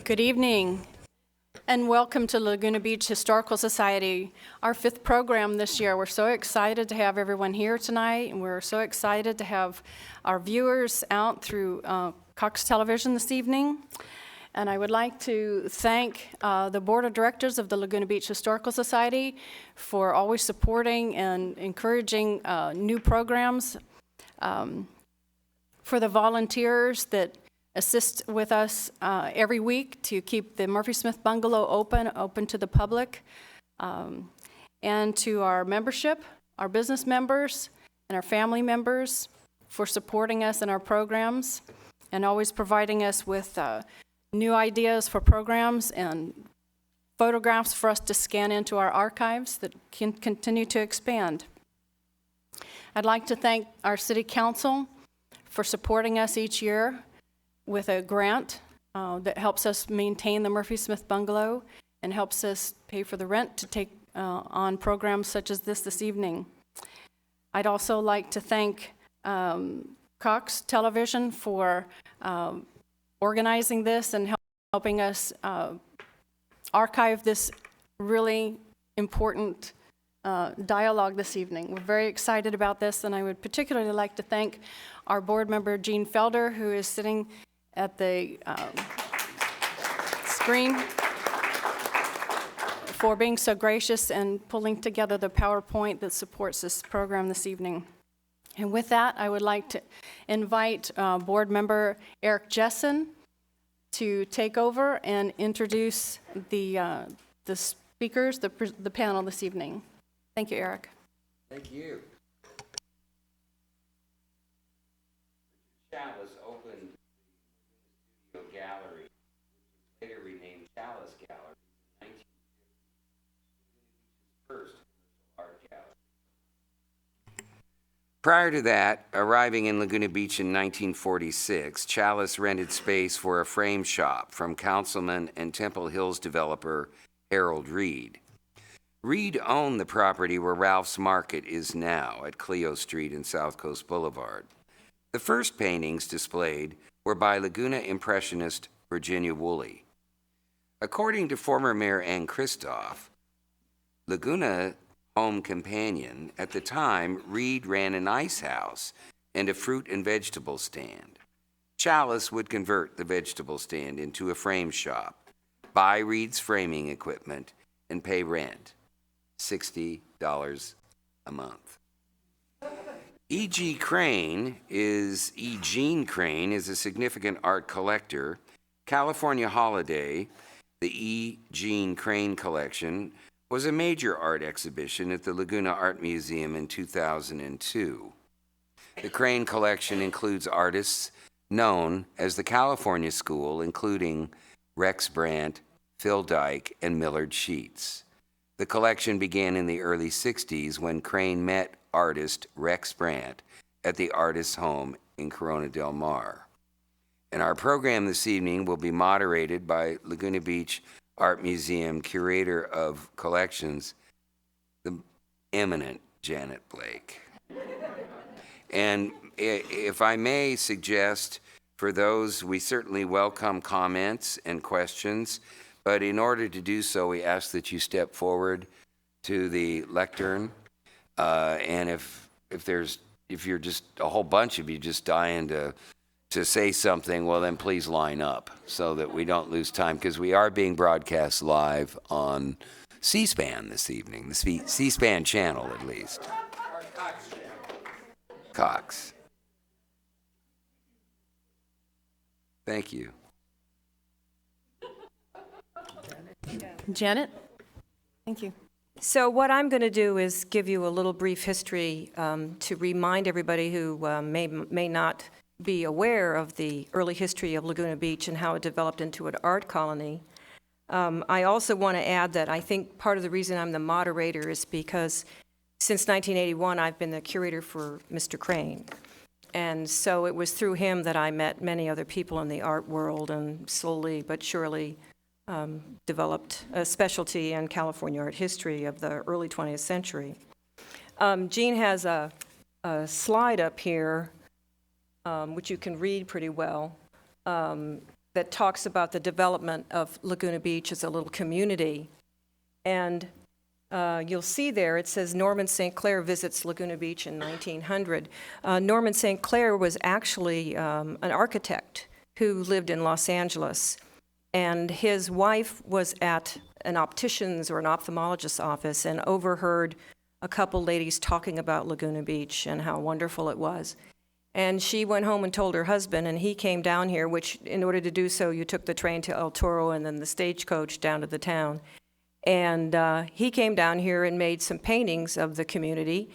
Good evening, and welcome to Laguna Beach Historical Society, our 5th program this year. We're so excited to have everyone here tonight, and we're so excited to have our viewers out through Cox Television this evening. And I would like to thank the Board of Directors of the Laguna Beach Historical Society for always supporting and encouraging new programs, for the volunteers that assist with us every week to keep the Murphy Smith Bungalow open to the public, and to our membership, our business members, and our family members for supporting us in our programs and always providing us with new ideas for programs and photographs for us to scan into our archives that can continue to expand. I'd like to thank our City Council for supporting us each year with a grant that helps us maintain the Murphy Smith Bungalow and helps us pay for the rent to take on programs such as this evening. I'd also like to thank Cox Television for organizing this and helping us archive this really important dialogue this evening. We're very excited about this, and I would particularly like to thank our board member, Jean Felder, who is sitting at the screen, for being so gracious and pulling together the PowerPoint that supports this program this evening. And with that, I would like to invite board member Eric Jessen to take over and introduce the speakers, the panel this evening. Thank you, Eric. Thank you. Chalice opened the studio gallery, which was later renamed Chalice Gallery, in 1950, first commercial art gallery. Prior to that, arriving in Laguna Beach in 1946, Chalice rented space for a frame shop from Councilman and Temple Hills developer Harold Reed. Reed owned the property where Ralph's Market is now at Clio Street and South Coast Boulevard. The first paintings displayed were by Laguna impressionist Virginia Woolley. According to former Mayor Ann Kristoff, Laguna home companion, at the time, Reed ran an ice house and a fruit and vegetable stand. Chalice would convert the vegetable stand into a frame shop, buy Reed's framing equipment, and pay rent, $60 a month. Eugene Crane is a significant art collector. California Holiday, the Eugene Crane Collection, was a major art exhibition at the Laguna Art Museum in 2002. The Crane Collection includes artists known as the California School, including Rex Brandt, Phil Dike, and Millard Sheets. The collection began in the early 60s when Crane met artist Rex Brandt at the artist's home in Corona del Mar. And our program this evening will be moderated by Laguna Beach Art Museum Curator of Collections, the eminent Janet Blake. And if I may suggest, for those, we certainly welcome comments and questions, but in order to do so, we ask that you step forward to the lectern. And if you're just a whole bunch of you just dying to say something, well, then please line up so that we don't lose time, because we are being broadcast live on C-SPAN this evening, the C-SPAN channel at least. Cox. Thank you. Janet? Thank you. So what I'm going to do is give you a little brief history to remind everybody who may not be aware of the early history of Laguna Beach and how it developed into an art colony. I also want to add that I think part of the reason I'm the moderator is because since 1981 I've been the curator for Mr. Crane. And so it was through him that I met many other people in the art world and slowly but surely developed a specialty in California art history of the early 20th century. Jean has a slide up here, which you can read pretty well, that talks about the development of Laguna Beach as a little community. And you'll see there, it says Norman St. Clair visits Laguna Beach in 1900. Norman St. Clair was actually an architect who lived in Los Angeles. And his wife was at an optician's or an ophthalmologist's office and overheard a couple ladies talking about Laguna Beach and how wonderful it was. And she went home and told her husband, and he came down here, which in order to do so, you took the train to El Toro and then the stagecoach down to the town. And he came down here and made some paintings of the community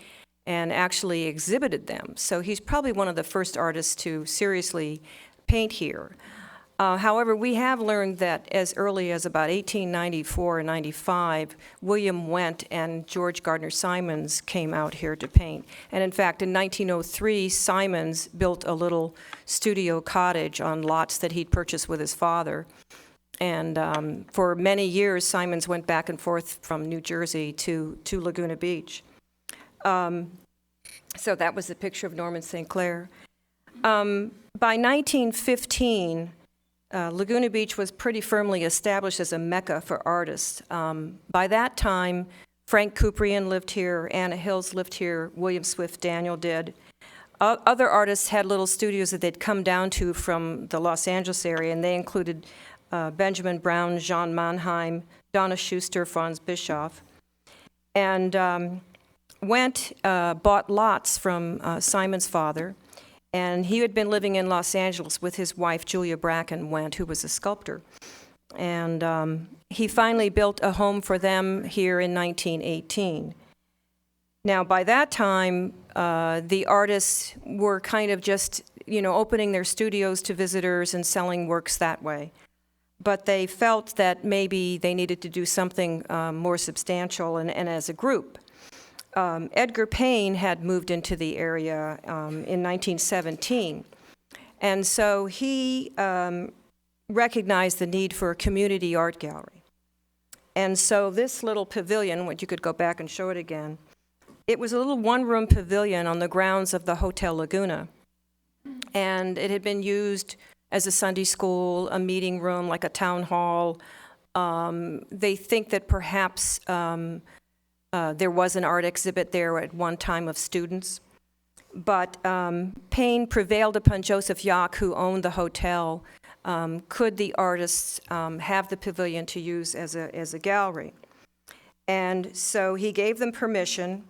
and actually exhibited them. So he's probably one of the first artists to seriously paint here. However, we have learned that as early as about 1894 and 95, William Went and George Gardner Simons came out here to paint. And in fact, in 1903, Simons built a little studio cottage on lots that he'd purchased with his father. And for many years, Simons went back and forth from New Jersey to Laguna Beach. So that was the picture of Norman St. Clair. By 1915, Laguna Beach was pretty firmly established as a mecca for artists. By that time, Frank Kuprian lived here, Anna Hills lived here, William Swift Daniel did. Other artists had little studios that they'd come down to from the Los Angeles area, and they included Benjamin Brown, Jean Mannheim, Donna Schuster, Franz Bischoff. And bought lots from Simon's father. And he had been living in Los Angeles with his wife, Julia Bracken Went, who was a sculptor. And he finally built a home for them here in 1918. Now, by that time, the artists were kind of just, opening their studios to visitors and selling works that way. But they felt that maybe they needed to do something more substantial and as a group. Edgar Payne had moved into the area in 1917, and so he recognized the need for a community art gallery. And so this little pavilion, which you could go back and show it again, it was a little one-room pavilion on the grounds of the Hotel Laguna, and it had been used as a Sunday school, a meeting room, like a town hall. They think that perhaps there was an art exhibit there at one time of students. But Payne prevailed upon Joseph Yock, who owned the hotel. Could the artists have the pavilion to use as a gallery? And so he gave them permission,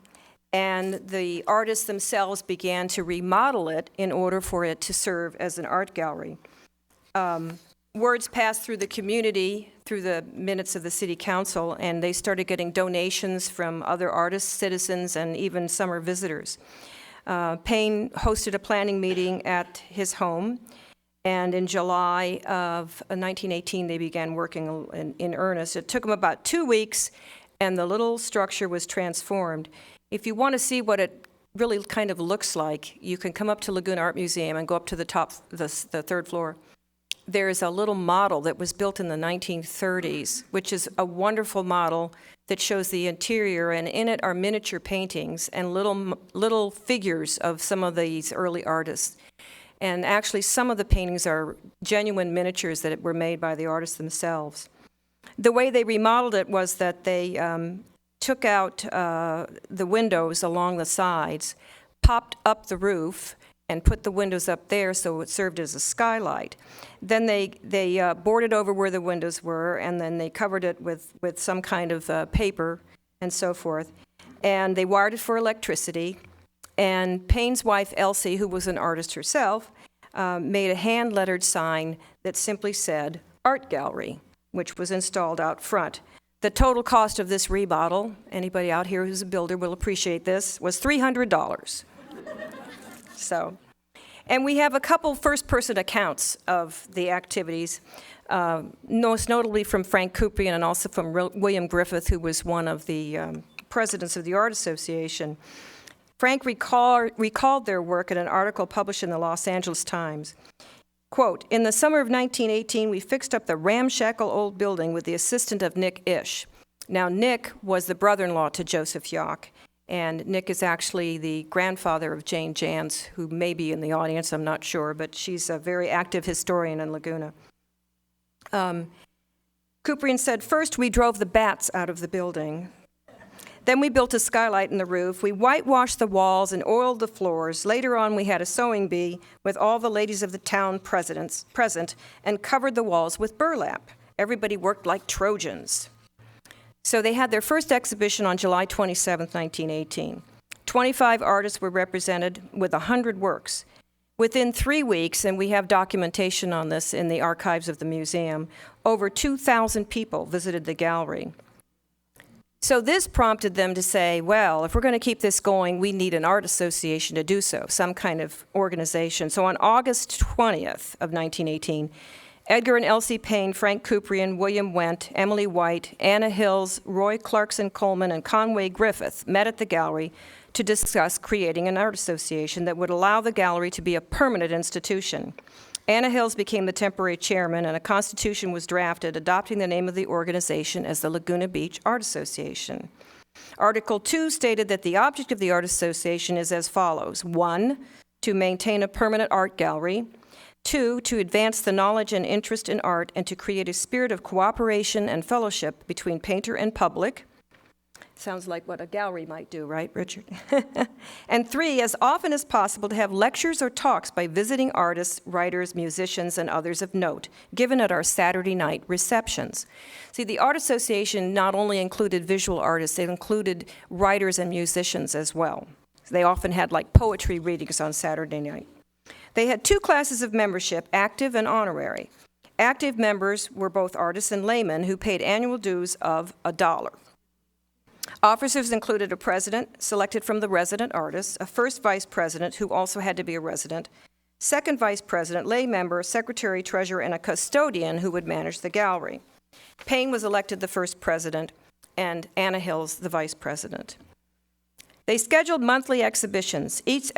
and the artists themselves began to remodel it in order for it to serve as an art gallery. Words passed through the community, through the minutes of the city council, and they started getting donations from other artists, citizens, and even summer visitors. Payne hosted a planning meeting at his home, and in July of 1918, they began working in earnest. It took them about 2 weeks, and the little structure was transformed. If you want to see what it really kind of looks like, you can come up to Laguna Art Museum and go up to the top, the third floor. There's a little model that was built in the 1930s, which is a wonderful model that shows the interior, and in it are miniature paintings and little figures of some of these early artists. And actually, some of the paintings are genuine miniatures that were made by the artists themselves. The way they remodeled it was that they took out the windows along the sides, popped up the roof, and put the windows up there so it served as a skylight. Then they boarded over where the windows were, and then they covered it with some kind of paper and so forth. And they wired it for electricity. And Payne's wife, Elsie, who was an artist herself, made a hand-lettered sign that simply said, Art Gallery, which was installed out front. The total cost of this remodel, anybody out here who's a builder will appreciate this, was $300. So, and we have a couple first-person accounts of the activities, most notably from Frank Kuprian and also from William Griffith, who was one of the presidents of the Art Association. Frank recalled their work in an article published in the Los Angeles Times. Quote, in the summer of 1918, we fixed up the ramshackle old building with the assistance of Nick Ish. Now, Nick was the brother-in-law to Joseph Yock, and Nick is actually the grandfather of Jane Jans, who may be in the audience, I'm not sure, but she's a very active historian in Laguna. Kuprian said, first we drove the bats out of the building. Then we built a skylight in the roof. We whitewashed the walls and oiled the floors. Later on, we had a sewing bee with all the ladies of the town present and covered the walls with burlap. Everybody worked like Trojans. So they had their first exhibition on July 27, 1918. 25 artists were represented with 100 works. Within 3 weeks, and we have documentation on this in the archives of the museum, over 2,000 people visited the gallery. So this prompted them to say, well, if we're going to keep this going, we need an art association to do so, some kind of organization. So on August 20th of 1918, Edgar and Elsie Payne, Frank Kuprian, William Wendt, Emily White, Anna Hills, Roy Clarkson Coleman, and Conway Griffith met at the gallery to discuss creating an art association that would allow the gallery to be a permanent institution. Anna Hills became the temporary chairman, and a constitution was drafted adopting the name of the organization as the Laguna Beach Art Association. Article 2 stated that the object of the Art Association is as follows. 1, to maintain a permanent art gallery. 2, to advance the knowledge and interest in art and to create a spirit of cooperation and fellowship between painter and public. Sounds like what a gallery might do, right, Richard? And 3, as often as possible, to have lectures or talks by visiting artists, writers, musicians, and others of note, given at our Saturday night receptions. See, the Art Association not only included visual artists, it included writers and musicians as well. They often had like poetry readings on Saturday night. They had 2 classes of membership, active and honorary. Active members were both artists and laymen who paid annual dues of $1. Officers included a president, selected from the resident artists, a first vice president, who also had to be a resident, second vice president, lay member, secretary, treasurer, and a custodian who would manage the gallery. Payne was elected the first president, and Anna Hills the vice president. They scheduled monthly exhibitions. Each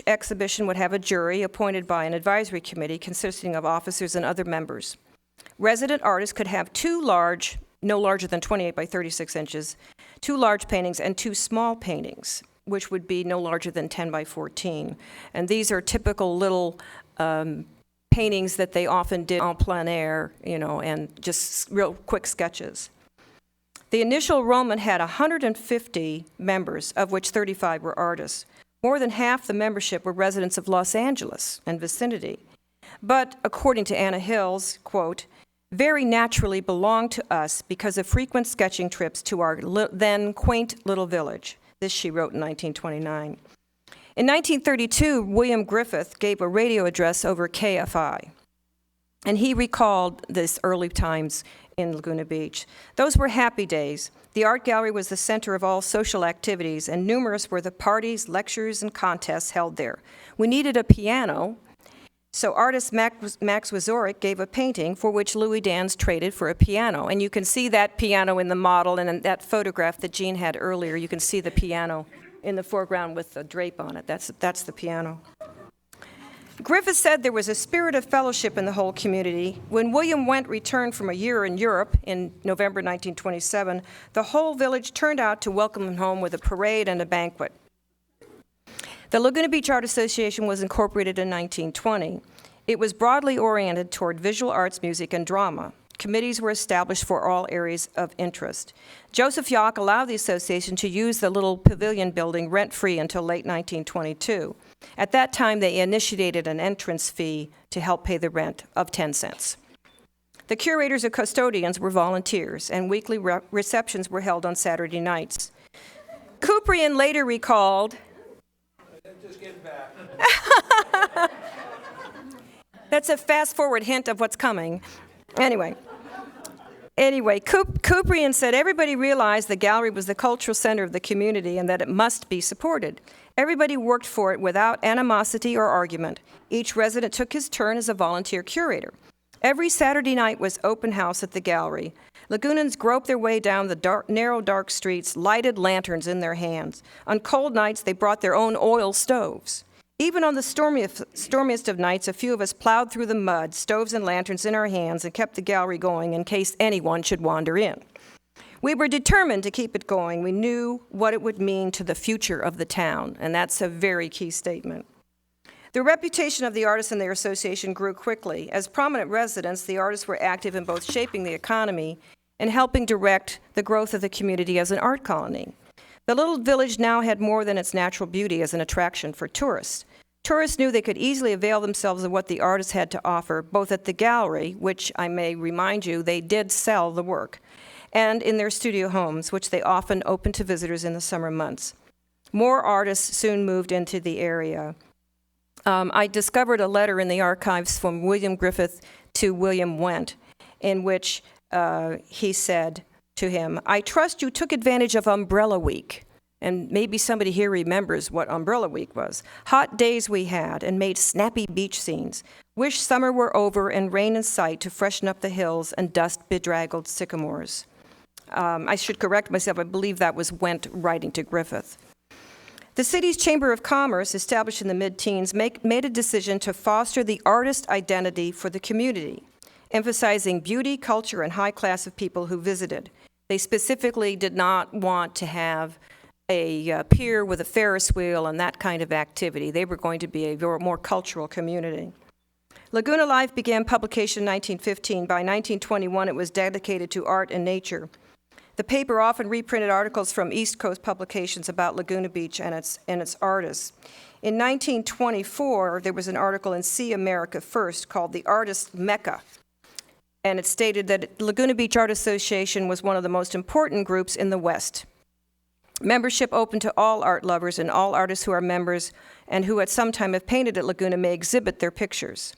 exhibition would have a jury appointed by an advisory committee consisting of officers and other members. Resident artists could have 2 large, no larger than 28 by 36 inches, 2 large paintings and 2 small paintings, which would be no larger than 10 by 14. And these are typical little paintings that they often did en plein air, and just real quick sketches. The initial enrollment had 150 members, of which 35 were artists. More than half the membership were residents of Los Angeles and vicinity. But according to Anna Hills, quote, very naturally belonged to us because of frequent sketching trips to our then quaint little village. This she wrote in 1929. In 1932, William Griffith gave a radio address over KFI, and he recalled this early times in Laguna Beach. Those were happy days. The art gallery was the center of all social activities, and numerous were the parties, lectures, and contests held there. We needed a piano, so artist Max Wazorek gave a painting for which Louis Dans traded for a piano. And you can see that piano in the model, and in that photograph that Jean had earlier, you can see the piano in the foreground with the drape on it. That's the piano. Griffith said there was a spirit of fellowship in the whole community. When William Wendt returned from a year in Europe in November 1927, the whole village turned out to welcome him home with a parade and a banquet. The Laguna Beach Art Association was incorporated in 1920. It was broadly oriented toward visual arts, music, and drama. Committees were established for all areas of interest. Joseph Yock allowed the association to use the little pavilion building rent-free until late 1922. At that time, they initiated an entrance fee to help pay the rent of 10 cents. The curators or custodians were volunteers, and weekly receptions were held on Saturday nights. Kuprian later recalled, just getting back. That's a fast-forward hint of what's coming. Anyway, Kuprian said everybody realized the gallery was the cultural center of the community and that it must be supported. Everybody worked for it without animosity or argument. Each resident took his turn as a volunteer curator. Every Saturday night was open house at the gallery. Lagunans groped their way down the narrow, dark streets, lighted lanterns in their hands. On cold nights, they brought their own oil stoves. Even on the stormiest of nights, a few of us plowed through the mud, stoves and lanterns in our hands, and kept the gallery going in case anyone should wander in. We were determined to keep it going. We knew what it would mean to the future of the town, and that's a very key statement. The reputation of the artists and their association grew quickly. As prominent residents, the artists were active in both shaping the economy and helping direct the growth of the community as an art colony. The little village now had more than its natural beauty as an attraction for tourists. Tourists knew they could easily avail themselves of what the artists had to offer, both at the gallery, which I may remind you, they did sell the work, and in their studio homes, which they often opened to visitors in the summer months. More artists soon moved into the area. I discovered a letter in the archives from William Griffith to William Went, in which he said to him, "I trust you took advantage of Umbrella Week." And maybe somebody here remembers what Umbrella Week was. "Hot days we had and made snappy beach scenes. Wish summer were over and rain in sight to freshen up the hills and dust-bedraggled sycamores." I should correct myself. I believe that was Went writing to Griffith. The city's Chamber of Commerce, established in the mid-teens, made a decision to foster the artist identity for the community, emphasizing beauty, culture, and high class of people who visited. They specifically did not want to have a pier with a Ferris wheel and that kind of activity. They were going to be a more cultural community. Laguna Life began publication in 1915. By 1921, it was dedicated to art and nature. The paper often reprinted articles from East Coast publications about Laguna Beach and its artists. In 1924, there was an article in See America First called The Artist Mecca, and it stated that Laguna Beach Art Association was one of the most important groups in the West. Membership open to all art lovers, and all artists who are members and who at some time have painted at Laguna may exhibit their pictures.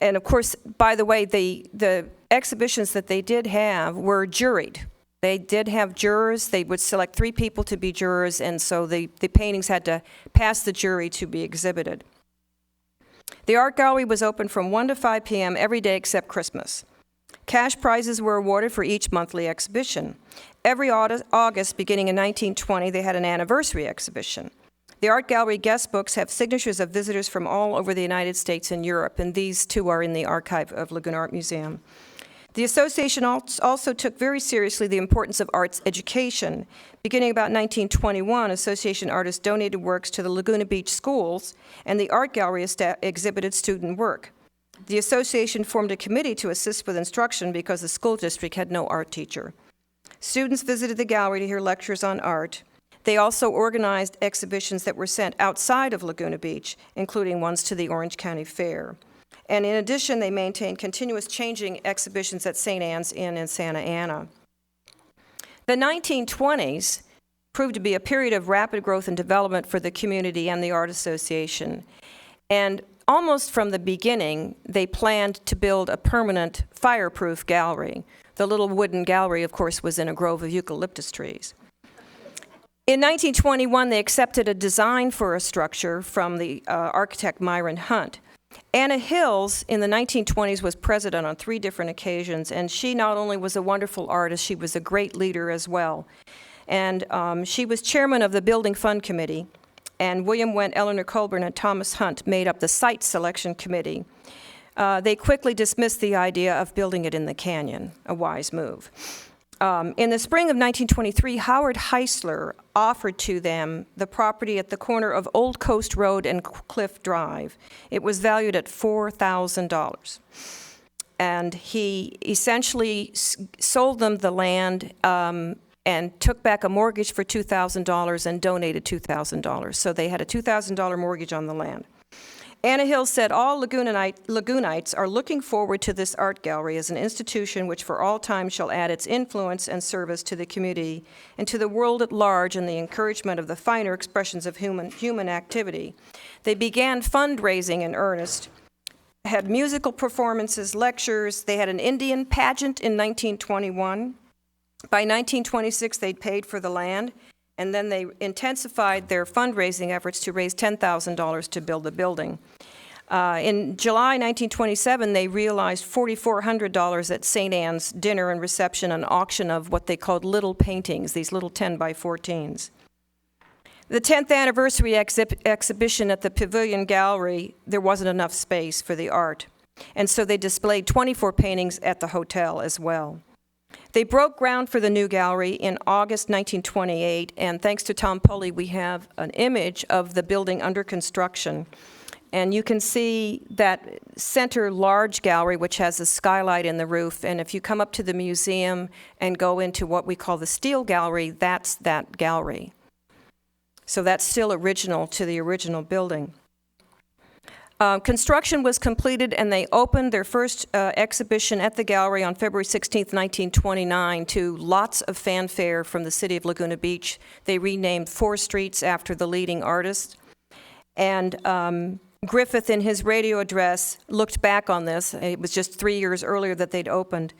And of course, by the way, the exhibitions that they did have were juried. They did have jurors. They would select 3 people to be jurors, and so the paintings had to pass the jury to be exhibited. The art gallery was open from 1 to 5 p.m. every day except Christmas. Cash prizes were awarded for each monthly exhibition. Every August, beginning in 1920, they had an anniversary exhibition. The art gallery guest books have signatures of visitors from all over the United States and Europe, and these two are in the archive of Laguna Art Museum. The association also took very seriously the importance of arts education. Beginning about 1921, association artists donated works to the Laguna Beach schools, and the art gallery exhibited student work. The association formed a committee to assist with instruction because the school district had no art teacher. Students visited the gallery to hear lectures on art. They also organized exhibitions that were sent outside of Laguna Beach, including ones to the Orange County Fair. And in addition, they maintained continuous changing exhibitions at St. Anne's Inn in Santa Ana. The 1920s proved to be a period of rapid growth and development for the community and the Art Association. And almost from the beginning, they planned to build a permanent fireproof gallery. The little wooden gallery, of course, was in a grove of eucalyptus trees. In 1921, they accepted a design for a structure from the architect Myron Hunt. Anna Hills, in the 1920s, was president on 3 different occasions, and she not only was a wonderful artist, she was a great leader as well. And she was chairman of the Building Fund Committee, and William Went, Eleanor Colburn, and Thomas Hunt made up the Site Selection Committee. They quickly dismissed the idea of building it in the canyon, a wise move. In the spring of 1923, Howard Heisler offered to them the property at the corner of Old Coast Road and Cliff Drive. It was valued at $4,000. And he essentially sold them the land and took back a mortgage for $2,000 and donated $2,000. So they had a $2,000 mortgage on the land. Anna Hill said, all Lagunites are looking forward to this art gallery as an institution which for all time shall add its influence and service to the community and to the world at large in the encouragement of the finer expressions of human activity. They began fundraising in earnest, had musical performances, lectures. They had an Indian pageant in 1921. By 1926, they'd paid for the land, and then they intensified their fundraising efforts to raise $10,000 to build the building. In July 1927, they realized $4,400 at St. Anne's dinner and reception, an auction of what they called little paintings, these little 10 by 14s. The 10th anniversary exhibition at the Pavilion Gallery, there wasn't enough space for the art, and so they displayed 24 paintings at the hotel as well. They broke ground for the new gallery in August 1928, and thanks to Tom Pulley, we have an image of the building under construction. And you can see that center large gallery, which has a skylight in the roof. And if you come up to the museum and go into what we call the steel gallery, that's that gallery. So that's still original to the original building. Construction was completed, and they opened their first exhibition at the gallery on February 16, 1929, to lots of fanfare from the city of Laguna Beach. They renamed 4 streets after the leading artist. And Griffith, in his radio address, looked back on this. It was just 3 years earlier that they'd opened.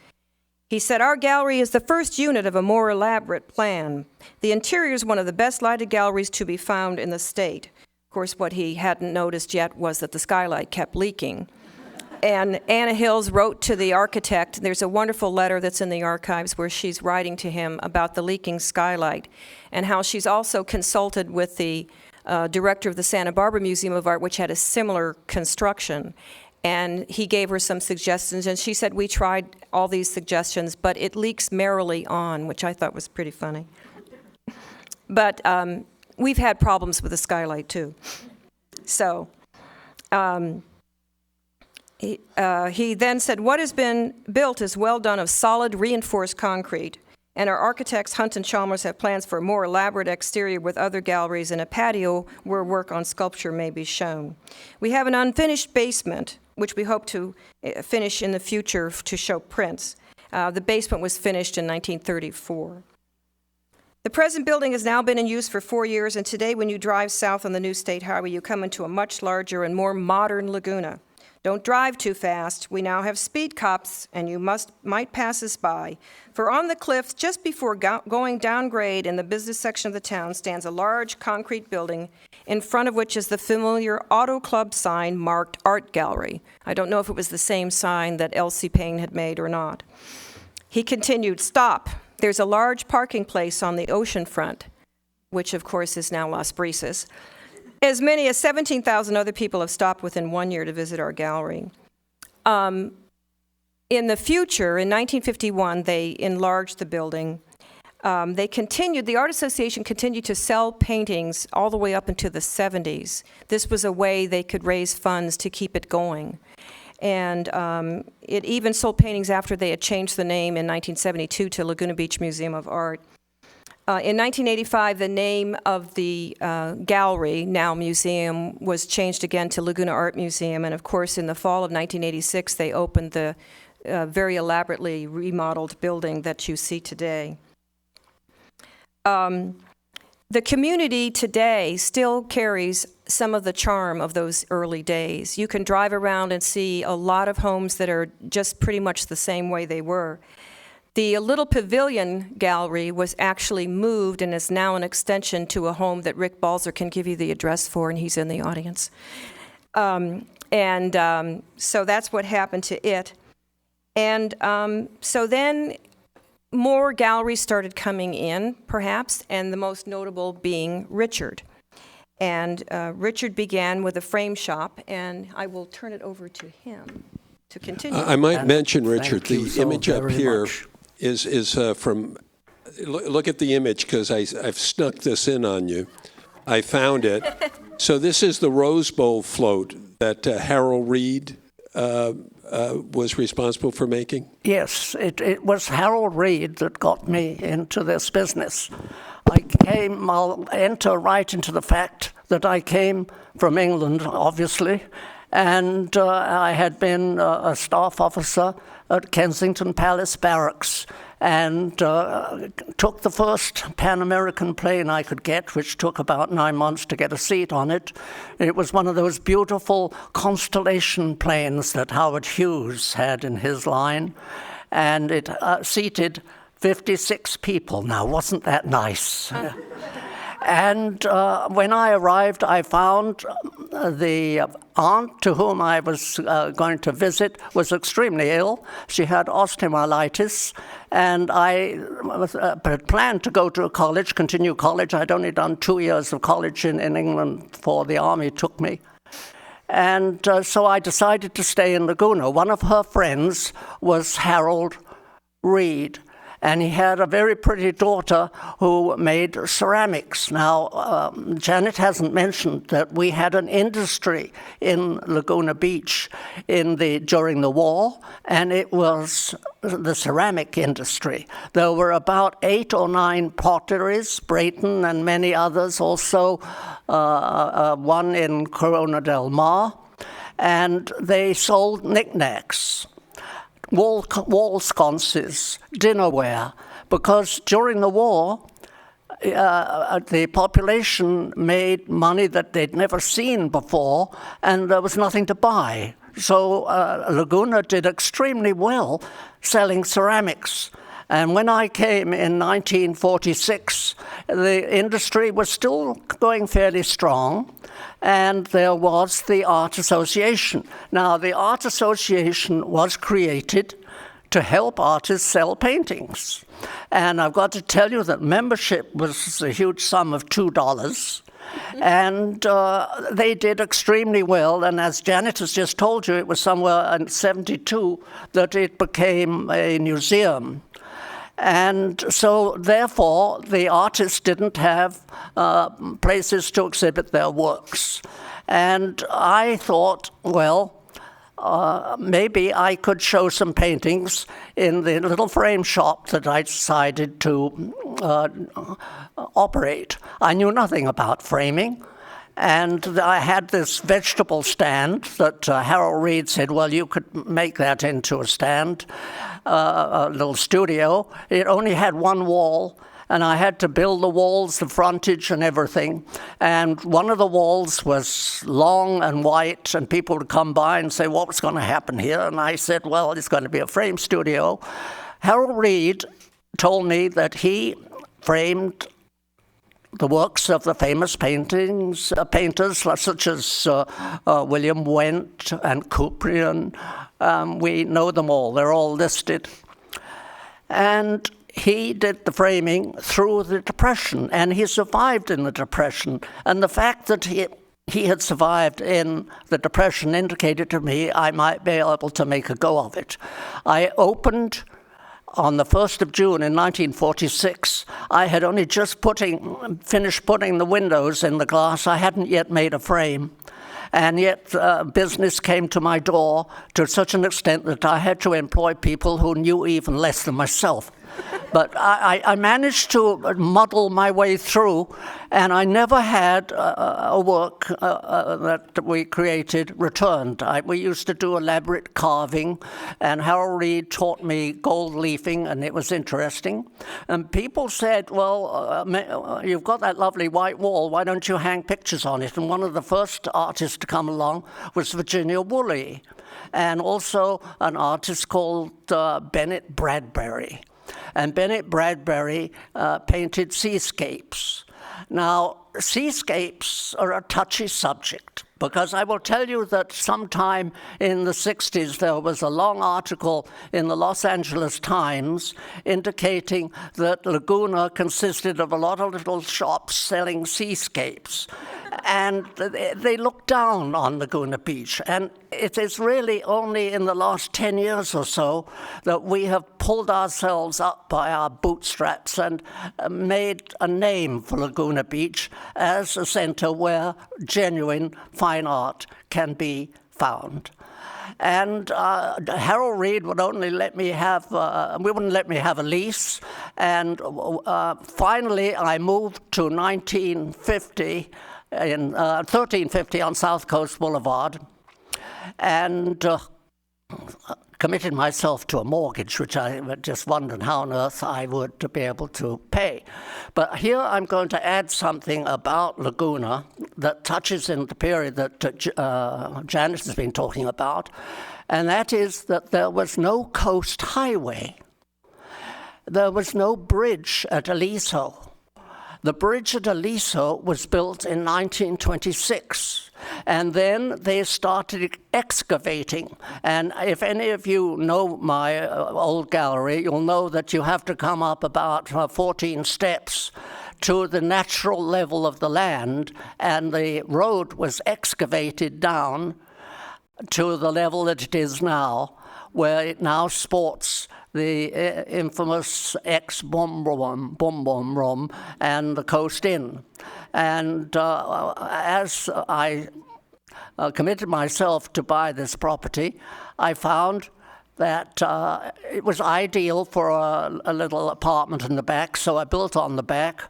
He said, "Our gallery is the first unit of a more elaborate plan. The interior is one of the best lighted galleries to be found in the state." Of course, what he hadn't noticed yet was that the skylight kept leaking. And Anna Hills wrote to the architect. There's a wonderful letter that's in the archives where she's writing to him about the leaking skylight, and how she's also consulted with the director of the Santa Barbara Museum of Art, which had a similar construction. And he gave her some suggestions, and she said, "We tried all these suggestions, but it leaks merrily on," which I thought was pretty funny. But we've had problems with the skylight, too. So he then said, "What has been built is well done of solid reinforced concrete, and our architects, Hunt and Chalmers, have plans for a more elaborate exterior with other galleries and a patio where work on sculpture may be shown. We have an unfinished basement, which we hope to finish in the future to show prints. The basement was finished in 1934. The present building has now been in use for 4 years, and today when you drive south on the new State Highway, you come into a much larger and more modern Laguna. Don't drive too fast. We now have speed cops, and you might pass us by. For on the cliff, just before going downgrade in the business section of the town, stands a large concrete building, in front of which is the familiar Auto Club sign marked Art Gallery. I don't know if it was the same sign that Elsie Payne had made or not." He continued, "Stop. There's a large parking place on the ocean front," which of course is now Las Brisas. "As many as 17,000 other people have stopped within 1 year to visit our gallery." In the future, in 1951, they enlarged the building. The Art Association continued to sell paintings all the way up into the 70s. This was a way they could raise funds to keep it going. And it even sold paintings after they had changed the name in 1972 to Laguna Beach Museum of Art. In 1985, the name of the gallery, now museum, was changed again to Laguna Art Museum. And of course, in the fall of 1986, they opened the very elaborately remodeled building that you see today. The community today still carries some of the charm of those early days. You can drive around and see a lot of homes that are just pretty much the same way they were. The little pavilion gallery was actually moved and is now an extension to a home that Rick Balzer can give you the address for, and he's in the audience. So that's what happened to it. And so then more galleries started coming in, perhaps, and the most notable being Richard. And Richard began with a frame shop, and I will turn it over to him to continue. I might mention, Richard, Thank you the so image up very here much. is from, look at the image, because I've snuck this in on you. I found it. So this is the Rose Bowl float that Harold Reed was responsible for making? Yes, it was Harold Reed that got me into this business. I'll enter right into the fact that I came from England, obviously, and I had been a staff officer at Kensington Palace Barracks, and took the first Pan American plane I could get, which took about 9 months to get a seat on it. It was one of those beautiful Constellation planes that Howard Hughes had in his line, and it seated 56 people. Now, wasn't that nice? And when I arrived, I found the aunt to whom I was going to visit was extremely ill. She had osteomyelitis, and I had planned to go to college, continue college. I'd only done 2 years of college in England before the army took me. And so I decided to stay in Laguna. One of her friends was Harold Reed. And he had a very pretty daughter who made ceramics. Now, Janet hasn't mentioned that we had an industry in Laguna Beach during the war, and it was the ceramic industry. There were about 8 or 9 potteries, Brayton and many others, also one in Corona del Mar, and they sold knickknacks, wall sconces, dinnerware, because during the war, the population made money that they'd never seen before, and there was nothing to buy. So Laguna did extremely well selling ceramics. And when I came in 1946, the industry was still going fairly strong, and there was the Art Association. Now, the Art Association was created to help artists sell paintings. And I've got to tell you that membership was a huge sum of $2. And they did extremely well. And as Janet has just told you, it was somewhere in 72 that it became a museum. And so, therefore, the artists didn't have places to exhibit their works. And I thought, well, maybe I could show some paintings in the little frame shop that I decided to operate. I knew nothing about framing. And I had this vegetable stand that Harold Reed said, well, you could make that into a stand, a little studio. It only had one wall, and I had to build the walls, the frontage and everything. And one of the walls was long and white, and people would come by and say, what's going to happen here? And I said, well, it's going to be a frame studio. Harold Reed told me that he framed the works of the famous painters such as William Went and Couperin. We know them all. They're all listed. And he did the framing through the Depression, and he survived in the Depression. And the fact that he had survived in the Depression indicated to me I might be able to make a go of it. I opened on the 1st of June in 1946. I had only just finished putting the windows in the glass. I hadn't yet made a frame. And yet business came to my door to such an extent that I had to employ people who knew even less than myself. But I managed to muddle my way through, and I never had a work that we created returned. We used to do elaborate carving, and Harold Reed taught me gold leafing, and it was interesting. And people said, well, you've got that lovely white wall, why don't you hang pictures on it? And one of the first artists to come along was Virginia Woolley, and also an artist called Bennett Bradbury. And Bennett Bradbury painted seascapes. Now, seascapes are a touchy subject, because I will tell you that sometime in the 60s there was a long article in the Los Angeles Times indicating that Laguna consisted of a lot of little shops selling seascapes. And they looked down on Laguna Beach. And it is really only in the last 10 years or so that we have pulled ourselves up by our bootstraps and made a name for Laguna Beach as a center where genuine fine art can be found. And Harold Reed would only let me have, we wouldn't let me have a lease. And finally, I moved to 1350 on South Coast Boulevard, and committed myself to a mortgage, which I just wondered how on earth I would be able to pay. But here I'm going to add something about Laguna that touches in the period that Janice has been talking about, and that is that there was no coast highway. There was no bridge at Aliso. The bridge at Aliso was built in 1926, and then they started excavating. And if any of you know my old gallery, you'll know that you have to come up about 14 steps to the natural level of the land, and the road was excavated down to the level that it is now, where it now sports the infamous ex-Boom Boom Room and the Coast Inn. And as I committed myself to buy this property, I found that it was ideal for a little apartment in the back, so I built on the back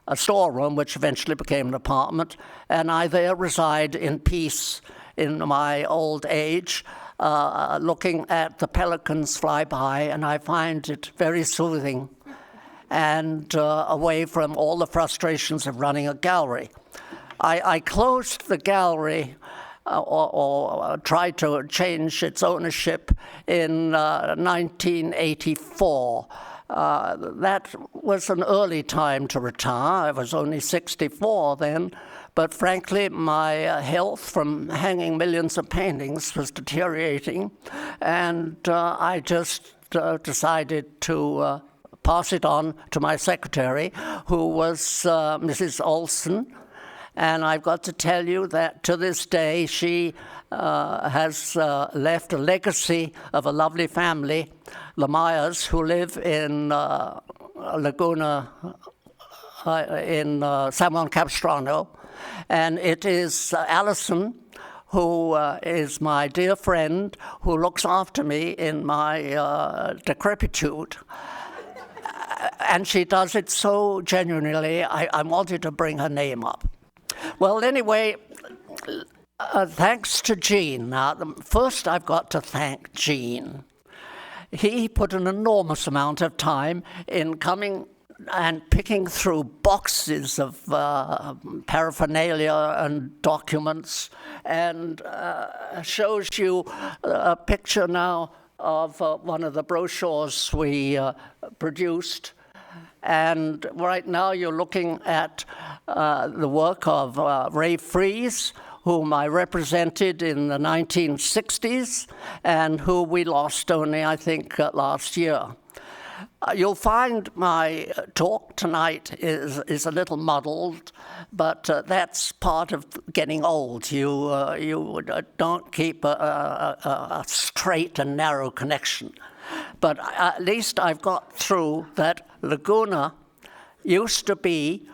a storeroom, which eventually became an apartment, and I there reside in peace in my old age, looking at the pelicans fly by, and I find it very soothing and away from all the frustrations of running a gallery. I closed the gallery or tried to change its ownership in 1984. That was an early time to retire. I was only 64 then, but frankly, my health from hanging millions of paintings was deteriorating, and I just decided to pass it on to my secretary, who was Mrs. Olson. And I've got to tell you that to this day, she has left a legacy of a lovely family, the Myers, who live in Laguna, in San Juan Capistrano. And it is Allison, who is my dear friend, who looks after me in my decrepitude. And she does it so genuinely, I wanted to bring her name up. Well, anyway, thanks to Gene. Now, first I've got to thank Gene. He put an enormous amount of time in coming and picking through boxes of paraphernalia and documents, and shows you a picture now of one of the brochures we produced. And right now you're looking at the work of Ray Fries, whom I represented in the 1960s and who we lost only, I think, last year. You'll find my talk tonight is a little muddled, but that's part of getting old. You don't keep a straight and narrow connection. But at least I've got through that Laguna used to be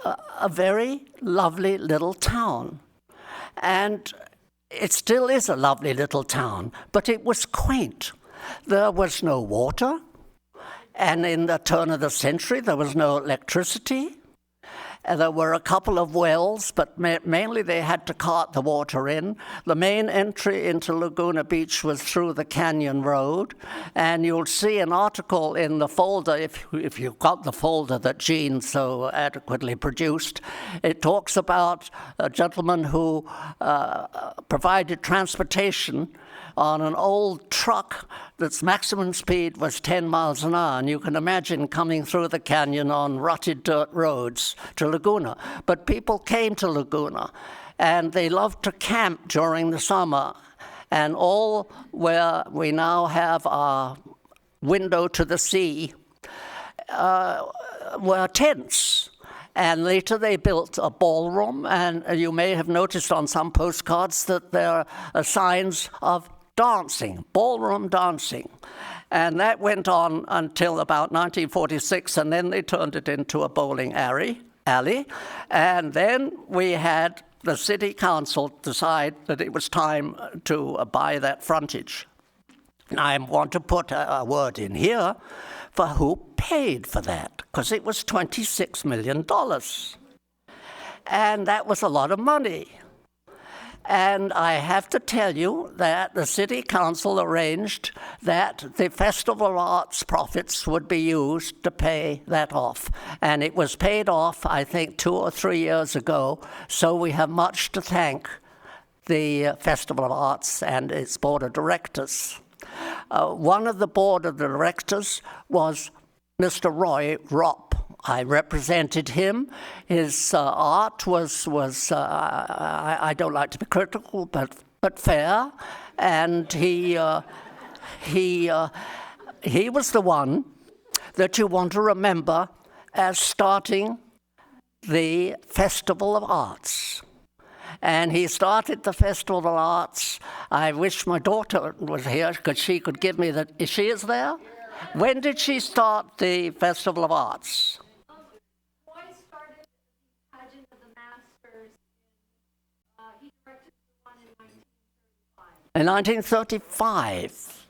a very lovely little town. And it still is a lovely little town, but it was quaint. There was no water, and in the turn of the century there was no electricity. There were a couple of wells, but mainly they had to cart the water in. The main entry into Laguna Beach was through the Canyon Road, and you'll see an article in the folder, if you've got the folder that Gene so adequately produced. It talks about a gentleman who provided transportation on an old truck that's maximum speed was 10 miles an hour. And you can imagine coming through the canyon on rutted dirt roads to Laguna. But people came to Laguna, and they loved to camp during the summer. And all where we now have our window to the sea were tents. And later they built a ballroom, and you may have noticed on some postcards that there are signs of dancing, ballroom dancing. And that went on until about 1946, and then they turned it into a bowling alley. And then we had the city council decide that it was time to buy that frontage. And I want to put a word in here for who paid for that, because it was $26 million. And that was a lot of money. And I have to tell you that the City Council arranged that the Festival of Arts profits would be used to pay that off. And it was paid off, I think, 2 or 3 years ago. So we have much to thank the Festival of Arts and its board of directors. One of the board of directors was Mr. Roy Ropp. I represented him. His art was I don't like to be critical, but fair. And he was the one that you want to remember as starting the Festival of Arts. And he started the Festival of Arts. I wish my daughter was here because she could give me that. She is there? When did she start the Festival of Arts? Roy started the pageant of the masters. He directed the one in 1935.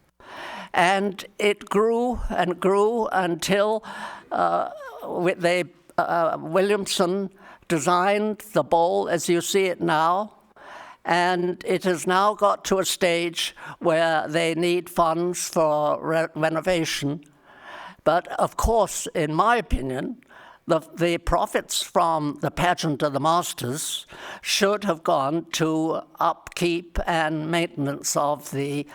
And it grew and grew until Williamson designed the bowl as you see it now. And it has now got to a stage where they need funds for renovation. But of course, in my opinion, the profits from the pageant of the masters should have gone to upkeep and maintenance of the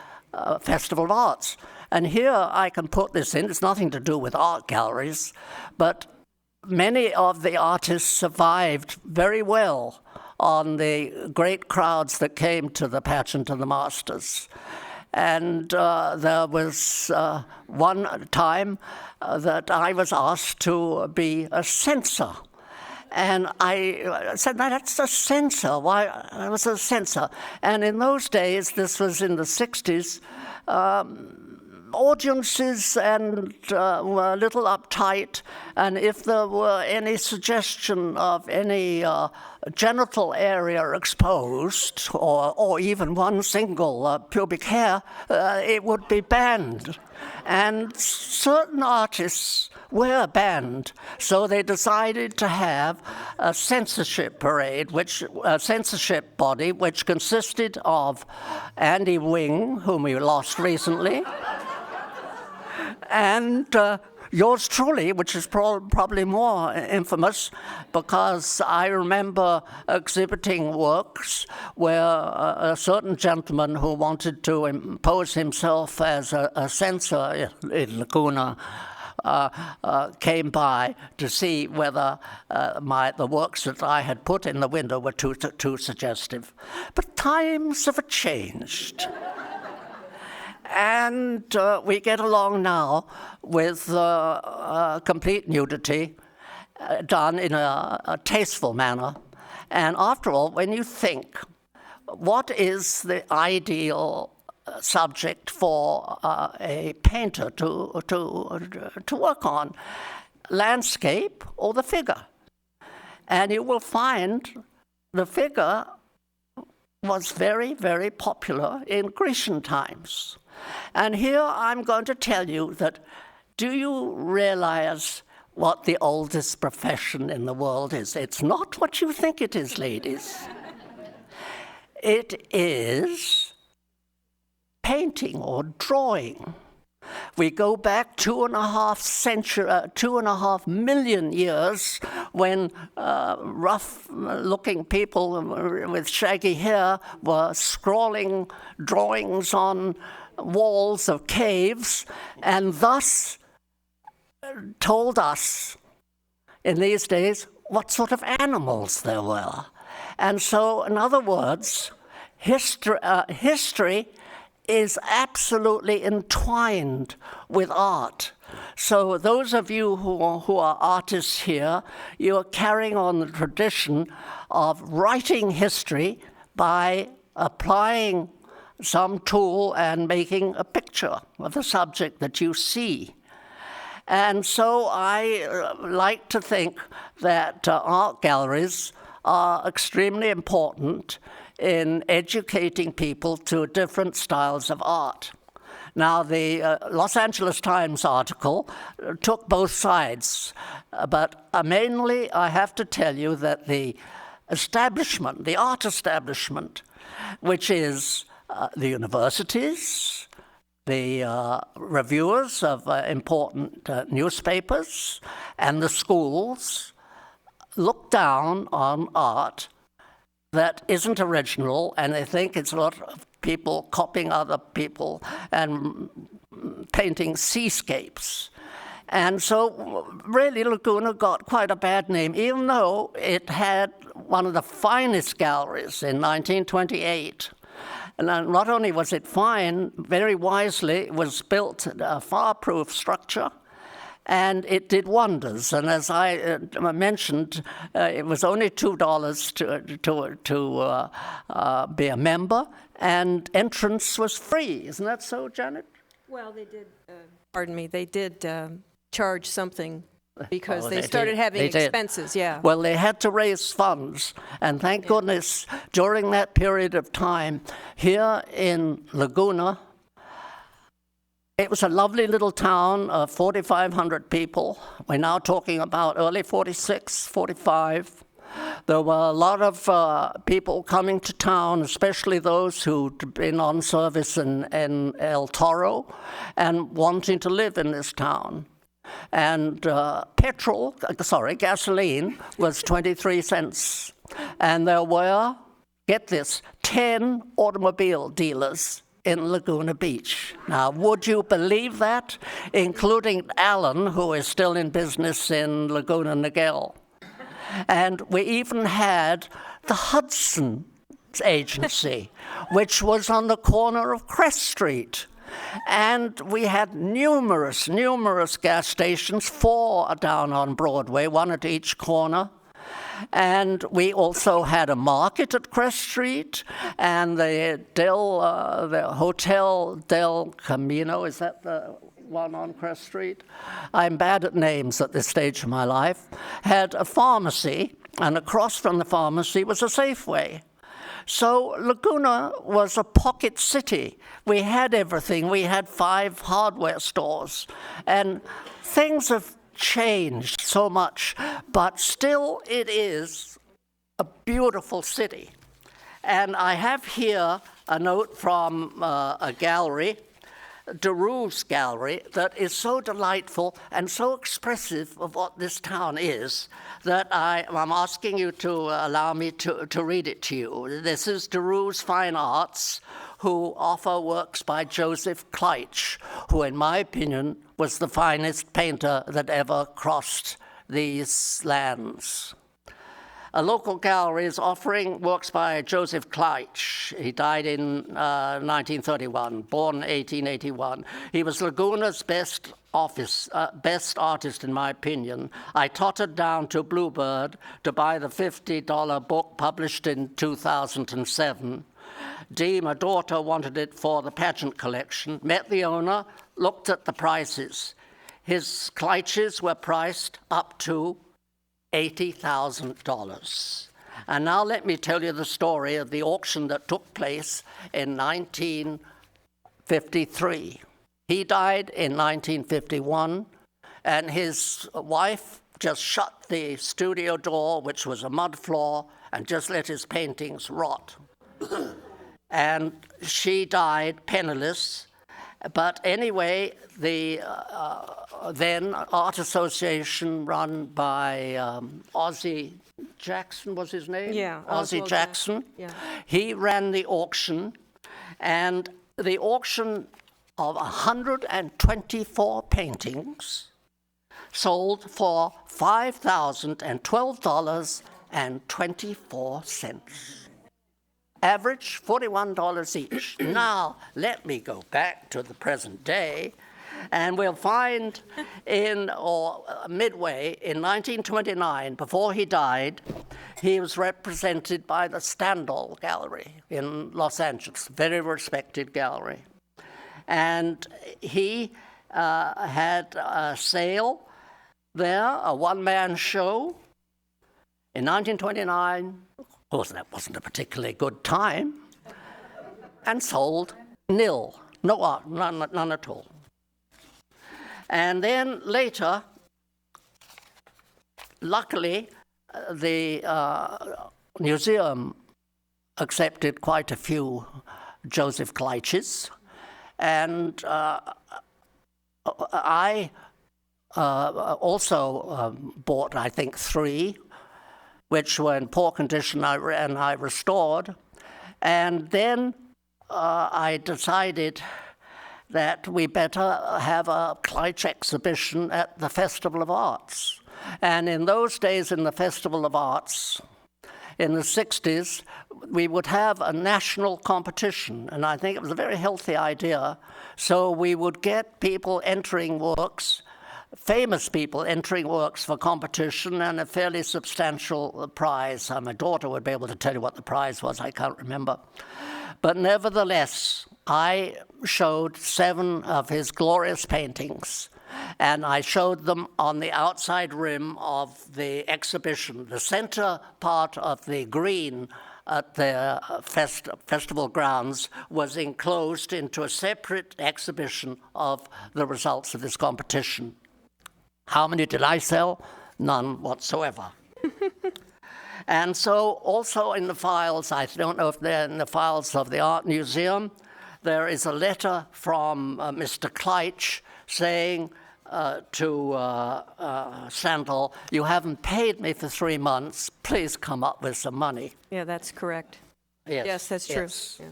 Festival of Arts. And here I can put this in, it's nothing to do with art galleries, but many of the artists survived very well on the great crowds that came to the pageant of the masters. And there was one time that I was asked to be a censor. And I said, no, that's a censor. Why? I was a censor. And in those days, this was in the 60s, audiences were a little uptight, and if there were any suggestion of any genital area exposed, or even one single pubic hair, it would be banned. And certain artists were banned, so they decided to have a censorship parade, a censorship body, which consisted of Andy Wing, whom we lost recently, and yours truly, which is probably more infamous, because I remember exhibiting works where a certain gentleman who wanted to impose himself as a censor in Laguna came by to see whether the works that I had put in the window were too suggestive. But times have changed. And we get along now with complete nudity done in a tasteful manner. And after all, when you think, what is the ideal subject for a painter to work on? Landscape or the figure? And you will find the figure was very, very popular in Grecian times. And here I'm going to tell you that, do you realize what the oldest profession in the world is? It's not what you think it is, ladies. It is painting or drawing. We go back 2.5 million years when rough-looking people with shaggy hair were scrawling drawings on walls of caves, and thus told us in these days what sort of animals there were. And so, in other words, history is absolutely entwined with art. So those of you who are artists here, you are carrying on the tradition of writing history by applying some tool and making a picture of the subject that you see. And so I like to think that art galleries are extremely important in educating people to different styles of art. Now, the Los Angeles Times article took both sides, but mainly I have to tell you that the establishment, the art establishment, which is the universities, the reviewers of important newspapers, and the schools, look down on art that isn't original, and they think it's a lot of people copying other people and painting seascapes. And so really Laguna got quite a bad name, even though it had one of the finest galleries in 1928. And not only was it fine, very wisely, it was built a fire-proof structure, and it did wonders. And as I mentioned, it was only $2 to be a member, and entrance was free. Isn't that so, Janet? Well, they did, pardon me, they did charge something because Oh, they they started did. having They did. expenses, yeah. Well, they had to raise funds, and thank goodness during that period of time, here in Laguna, it was a lovely little town of 4,500 people. We're now talking about early 46, 45. There were a lot of people coming to town, especially those who'd been on service in El Toro and wanting to live in this town. And gasoline was 23 cents. And there were, get this, 10 automobile dealers in Laguna Beach. Now, would you believe that? Including Alan, who is still in business in Laguna Niguel. And we even had the Hudson Agency, which was on the corner of Crest Street. And we had numerous gas stations, 4 down on Broadway, 1 at each corner. And we also had a market at Crest Street, and the Hotel Del Camino, is that the one on Crest Street? I'm bad at names at this stage of my life. Had a pharmacy, and across from the pharmacy was a Safeway. So Laguna was a pocket city. We had everything. We had 5 hardware stores. And things have changed so much, but still it is a beautiful city. And I have here a note from a gallery, DeRue's gallery, that is so delightful and so expressive of what this town is that I'm asking you to allow me to read it to you. This is DeRue's Fine Arts, who offer works by Joseph Kleitsch, who, in my opinion, was the finest painter that ever crossed these lands. A local gallery is offering works by Joseph Kleitsch. He died in 1931, born 1881. He was Laguna's best artist, in my opinion. I tottered down to Bluebird to buy the $50 book published in 2007. Dee, my daughter, wanted it for the pageant collection, met the owner, looked at the prices. His Kleitsch's were priced up to $80,000. And now let me tell you the story of the auction that took place in 1953. He died in 1951, and his wife just shut the studio door, which was a mud floor, and just let his paintings rot. And she died penniless. But anyway, the then Art Association run by Ozzie Jackson was his name? Yeah, Ozzie Jackson. Yeah. He ran the auction, and the auction of 124 paintings sold for $5,012.24. Average $41 each. Now, let me go back to the present day, and we'll find midway in 1929, before he died, he was represented by the Stendhal Gallery in Los Angeles, very respected gallery. And he had a sale there, a one-man show. In 1929, of course, that wasn't a particularly good time, and sold nil, no art, none at all. And then later, luckily, the museum accepted quite a few Joseph Kleitsch's, and I also bought, I think, 3, which were in poor condition, and I restored. And then I decided that we better have a Kleitsch exhibition at the Festival of Arts. And in those days in the Festival of Arts, in the 60s, we would have a national competition, and I think it was a very healthy idea. So we would get people entering works, famous people entering works for competition, and a fairly substantial prize. My daughter would be able to tell you what the prize was, I can't remember. But nevertheless, I showed 7 of his glorious paintings, and I showed them on the outside rim of the exhibition. The center part of the green at the festival grounds was enclosed into a separate exhibition of the results of this competition. How many did I sell? None whatsoever. And so also in the files, I don't know if they're in the files of the Art Museum, there is a letter from Mr. Kleitsch saying to Sandal, you haven't paid me for 3 months, please come up with some money. Yeah, that's correct. Yes, Yes, that's true. yes. Yeah.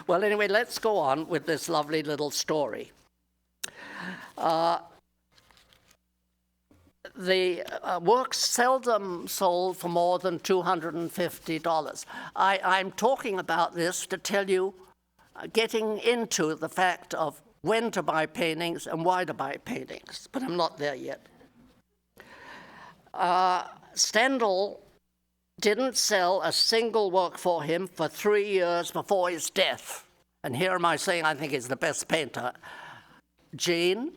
Well, anyway, let's go on with this lovely little story. The works seldom sold for more than $250. I'm talking about this to tell you, getting into the fact of when to buy paintings and why to buy paintings, but I'm not there yet. Stendhal didn't sell a single work for him for 3 years before his death. And here am I saying I think he's the best painter. Jean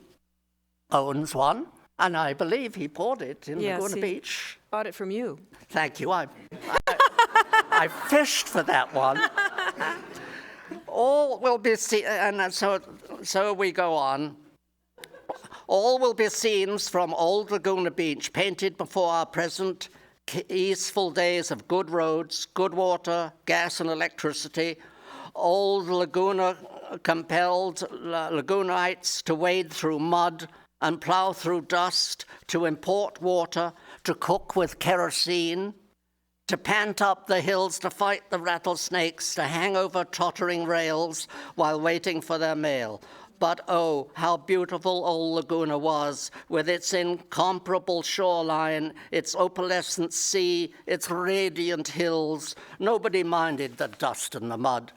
owns one, and I believe he bought it in Yes, Laguna he Beach. Bought it from you. Thank you. I fished for that one. All will be seen, and so we go on. All will be scenes from old Laguna Beach, painted before our present easeful days of good roads, good water, gas and electricity. Old Laguna compelled Lagunites to wade through mud and plow through dust, to import water, to cook with kerosene, to pant up the hills to fight the rattlesnakes, to hang over tottering rails while waiting for their mail. But oh, how beautiful old Laguna was, with its incomparable shoreline, its opalescent sea, its radiant hills. Nobody minded the dust and the mud.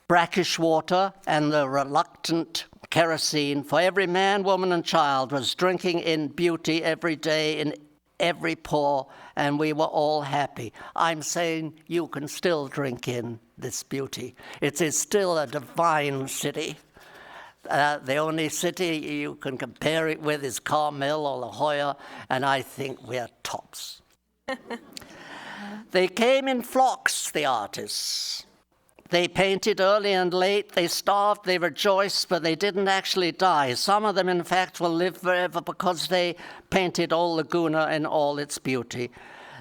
Brackish water and the reluctant kerosene for every man, woman, and child was drinking in beauty every day in every pore, and we were all happy. I'm saying you can still drink in this beauty. It is still a divine city. The only city you can compare it with is Carmel or La Jolla, and I think we're tops. They came in flocks, the artists. They painted early and late, they starved, they rejoiced, but they didn't actually die. Some of them, in fact, will live forever because they painted old Laguna in all its beauty.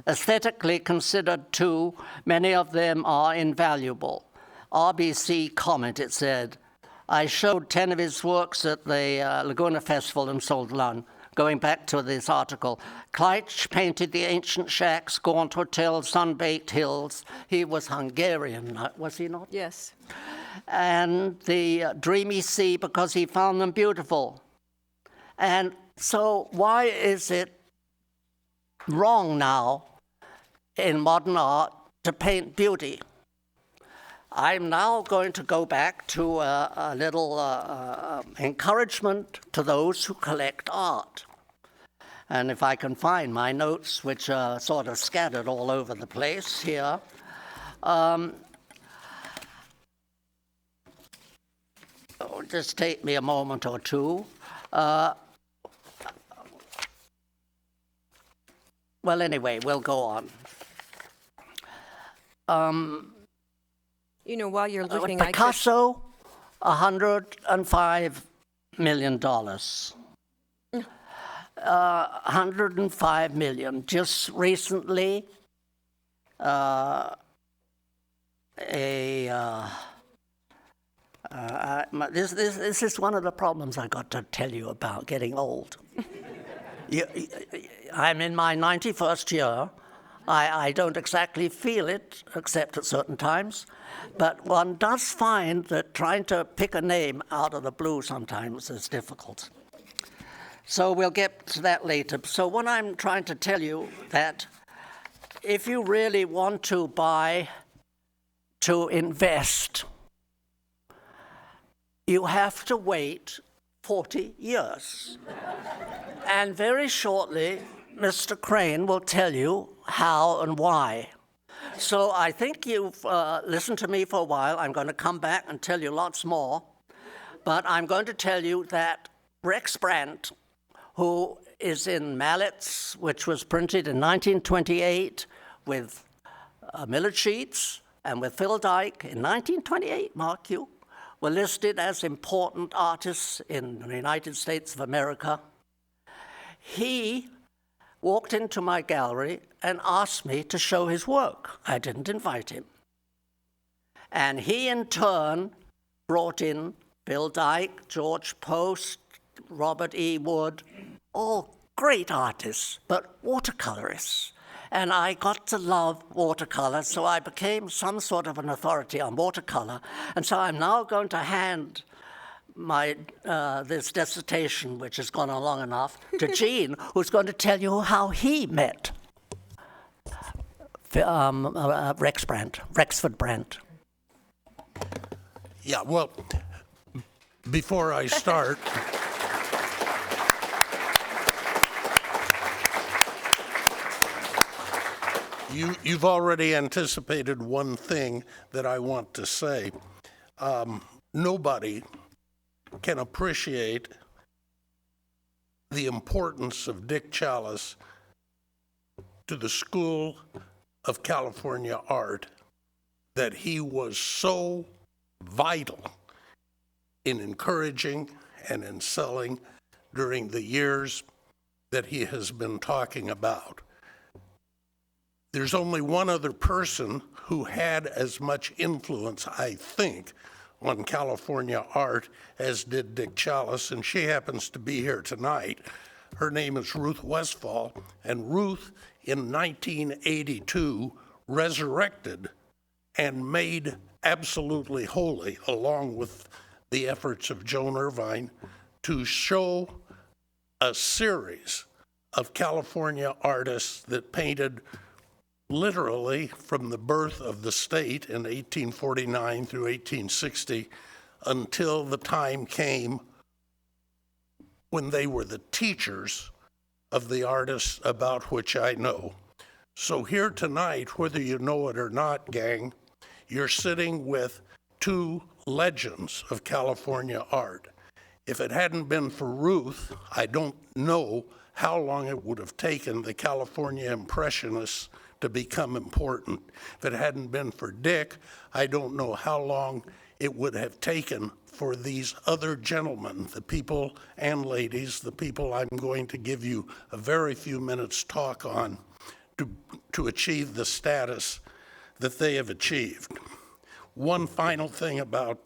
Aesthetically considered, too, many of them are invaluable. RBC comment, it said, I showed 10 of his works at the Laguna Festival and sold none. Going back to this article, Kleitsch painted the ancient shacks, gaunt hotels, sun-baked hills. He was Hungarian, was he not? Yes. And the dreamy sea because he found them beautiful. And so why is it wrong now in modern art to paint beauty? I'm now going to go back to a little encouragement to those who collect art. And if I can find my notes, which are sort of scattered all over the place here. Just take me a moment or two. Well, anyway, we'll go on. You know, while you're looking, I could... Picasso, $105 million. $105 million. Just recently, this is one of the problems I got to tell you about getting old. I'm in my 91st year. I don't exactly feel it, except at certain times. But one does find that trying to pick a name out of the blue sometimes is difficult. So we'll get to that later. So what I'm trying to tell you that if you really want to buy, to invest, you have to wait 40 years. And very shortly, Mr. Crane will tell you how and why. So I think you've listened to me for a while. I'm going to come back and tell you lots more. But I'm going to tell you that Rex Brandt, who is in Mallets, which was printed in 1928 with Millard Sheets, and with Phil Dyke in 1928, mark you, were listed as important artists in the United States of America. He walked into my gallery and asked me to show his work. I didn't invite him. And he, in turn, brought in Bill Dyke, George Post, Robert E. Wood, all great artists, but watercolorists. And I got to love watercolor, so I became some sort of an authority on watercolor. And so I'm now going to hand my this dissertation, which has gone on long enough, to Gene, who's going to tell you how he met Rexford Brandt. Yeah, well, before I start, you've already anticipated one thing that I want to say. Nobody can appreciate the importance of Dick Chalice to the School of California Art, that he was so vital in encouraging and in selling during the years that he has been talking about. There's only one other person who had as much influence, I think, on California art as did Dick Chalice, and she happens to be here tonight. Her name is Ruth Westphal, and Ruth, in 1982, resurrected and made absolutely holy, along with the efforts of Joan Irvine, to show a series of California artists that painted literally from the birth of the state in 1849 through 1860 until the time came when they were the teachers of the artists about which I know. So here tonight, whether you know it or not, gang, you're sitting with two legends of California art. If it hadn't been for Ruth, I don't know how long it would have taken the California Impressionists to become important. If it hadn't been for Dick, I don't know how long it would have taken for these other gentlemen, the people and ladies, the people I'm going to give you a very few minutes talk on, to achieve the status that they have achieved. One final thing about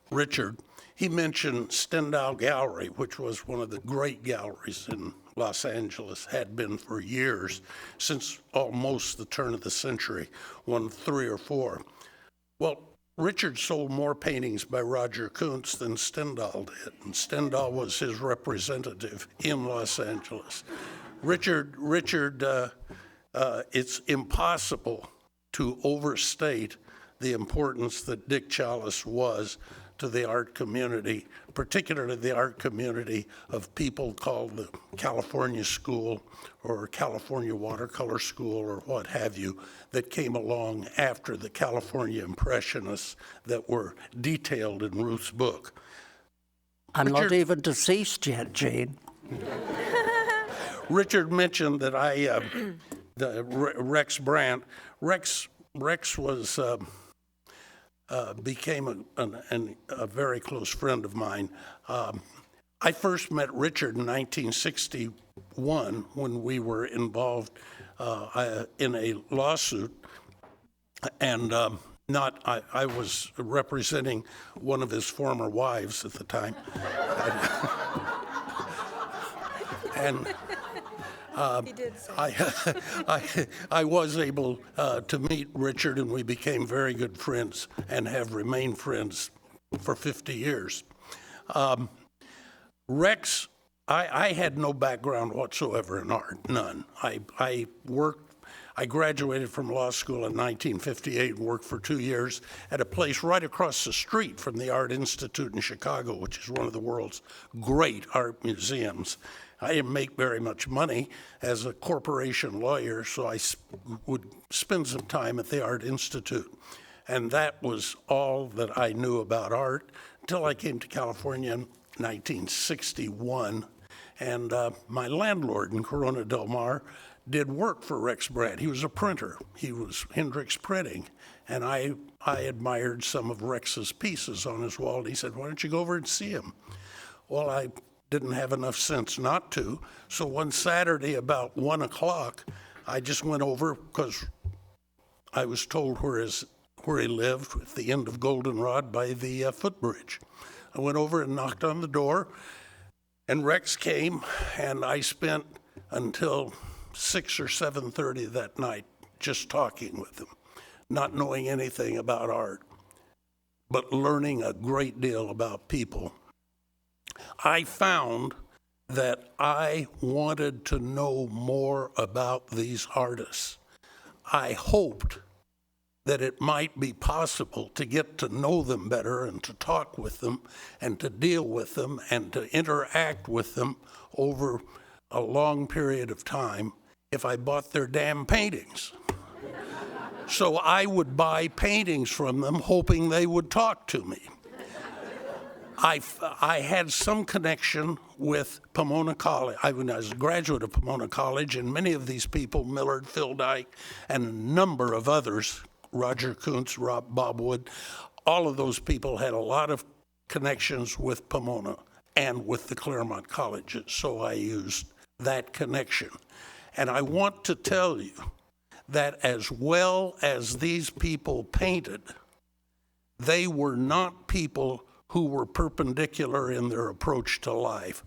Richard. He mentioned Stendhal Gallery, which was one of the great galleries in Los Angeles, had been for years, since almost the turn of the century, 3 or 4. Well, Richard sold more paintings by Roger Kuntz than Stendhal did, and Stendhal was his representative in Los Angeles. Richard, it's impossible to overstate the importance that Dick Chalice was to the art community, particularly the art community of people called the California School or California Watercolor School or what have you, that came along after the California Impressionists that were detailed in Ruth's book. I'm not even deceased yet, Gene. Richard mentioned that Rex Brandt. Rex was became a very close friend of mine. I first met Richard in 1961 when we were involved in a lawsuit, and I was representing one of his former wives at the time. And I was able to meet Richard, and we became very good friends and have remained friends for 50 years. Rex, I had no background whatsoever in art, none. I I graduated from law school in 1958 and worked for 2 years at a place right across the street from the Art Institute in Chicago, which is one of the world's great art museums. I didn't make very much money as a corporation lawyer, so I would spend some time at the Art Institute. And that was all that I knew about art until I came to California in 1961. And my landlord in Corona del Mar did work for Rex Brand. He was a printer. He was Hendrix Printing. And I admired some of Rex's pieces on his wall. And he said, why don't you go over and see him? Well, I didn't have enough sense not to. So one Saturday about 1 o'clock, I just went over because I was told where he lived at the end of Goldenrod by the footbridge. I went over and knocked on the door, and Rex came, and I spent until 6 or 7:30 that night just talking with him, not knowing anything about art, but learning a great deal about people. I found that I wanted to know more about these artists. I hoped that it might be possible to get to know them better and to talk with them and to deal with them and to interact with them over a long period of time if I bought their damn paintings. So I would buy paintings from them hoping they would talk to me. I had some connection with Pomona College. I was a graduate of Pomona College, and many of these people, Millard, Phil Dyke, and a number of others, Roger Kuntz, Bob Wood, all of those people had a lot of connections with Pomona and with the Claremont colleges, so I used that connection. And I want to tell you that as well as these people painted, they were not people who were perpendicular in their approach to life.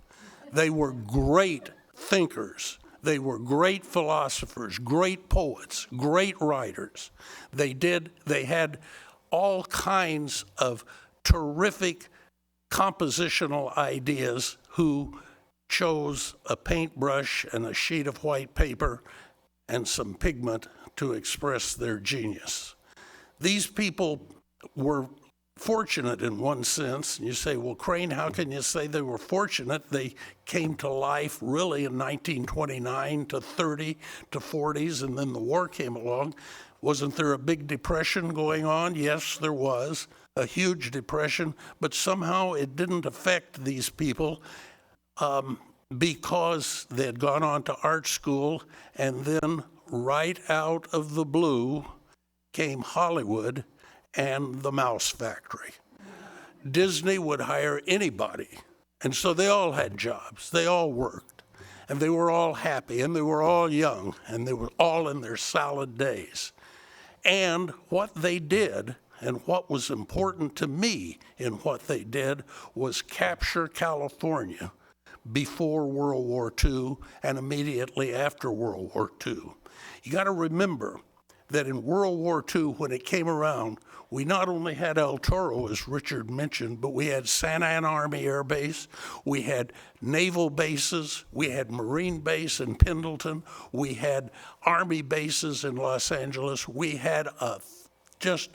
They were great thinkers. They were great philosophers, great poets, great writers. They had all kinds of terrific compositional ideas who chose a paintbrush and a sheet of white paper and some pigment to express their genius. These people were fortunate in one sense. And you say, well, Crane, how can you say they were fortunate? They came to life really in 1929 to 30 to 40s, and then the war came along. Wasn't there a big depression going on? Yes, there was, a huge depression, but somehow it didn't affect these people because they had gone on to art school, and then right out of the blue came Hollywood and the Mouse Factory. Disney would hire anybody, and so they all had jobs. They all worked, and they were all happy, and they were all young, and they were all in their salad days. And what they did, and what was important to me in what they did, was capture California before World War II and immediately after World War II. You got to remember that in World War II, when it came around, we not only had El Toro, as Richard mentioned, but we had Santa Ana Army Air Base, we had naval bases, we had Marine Base in Pendleton, we had Army bases in Los Angeles, we had just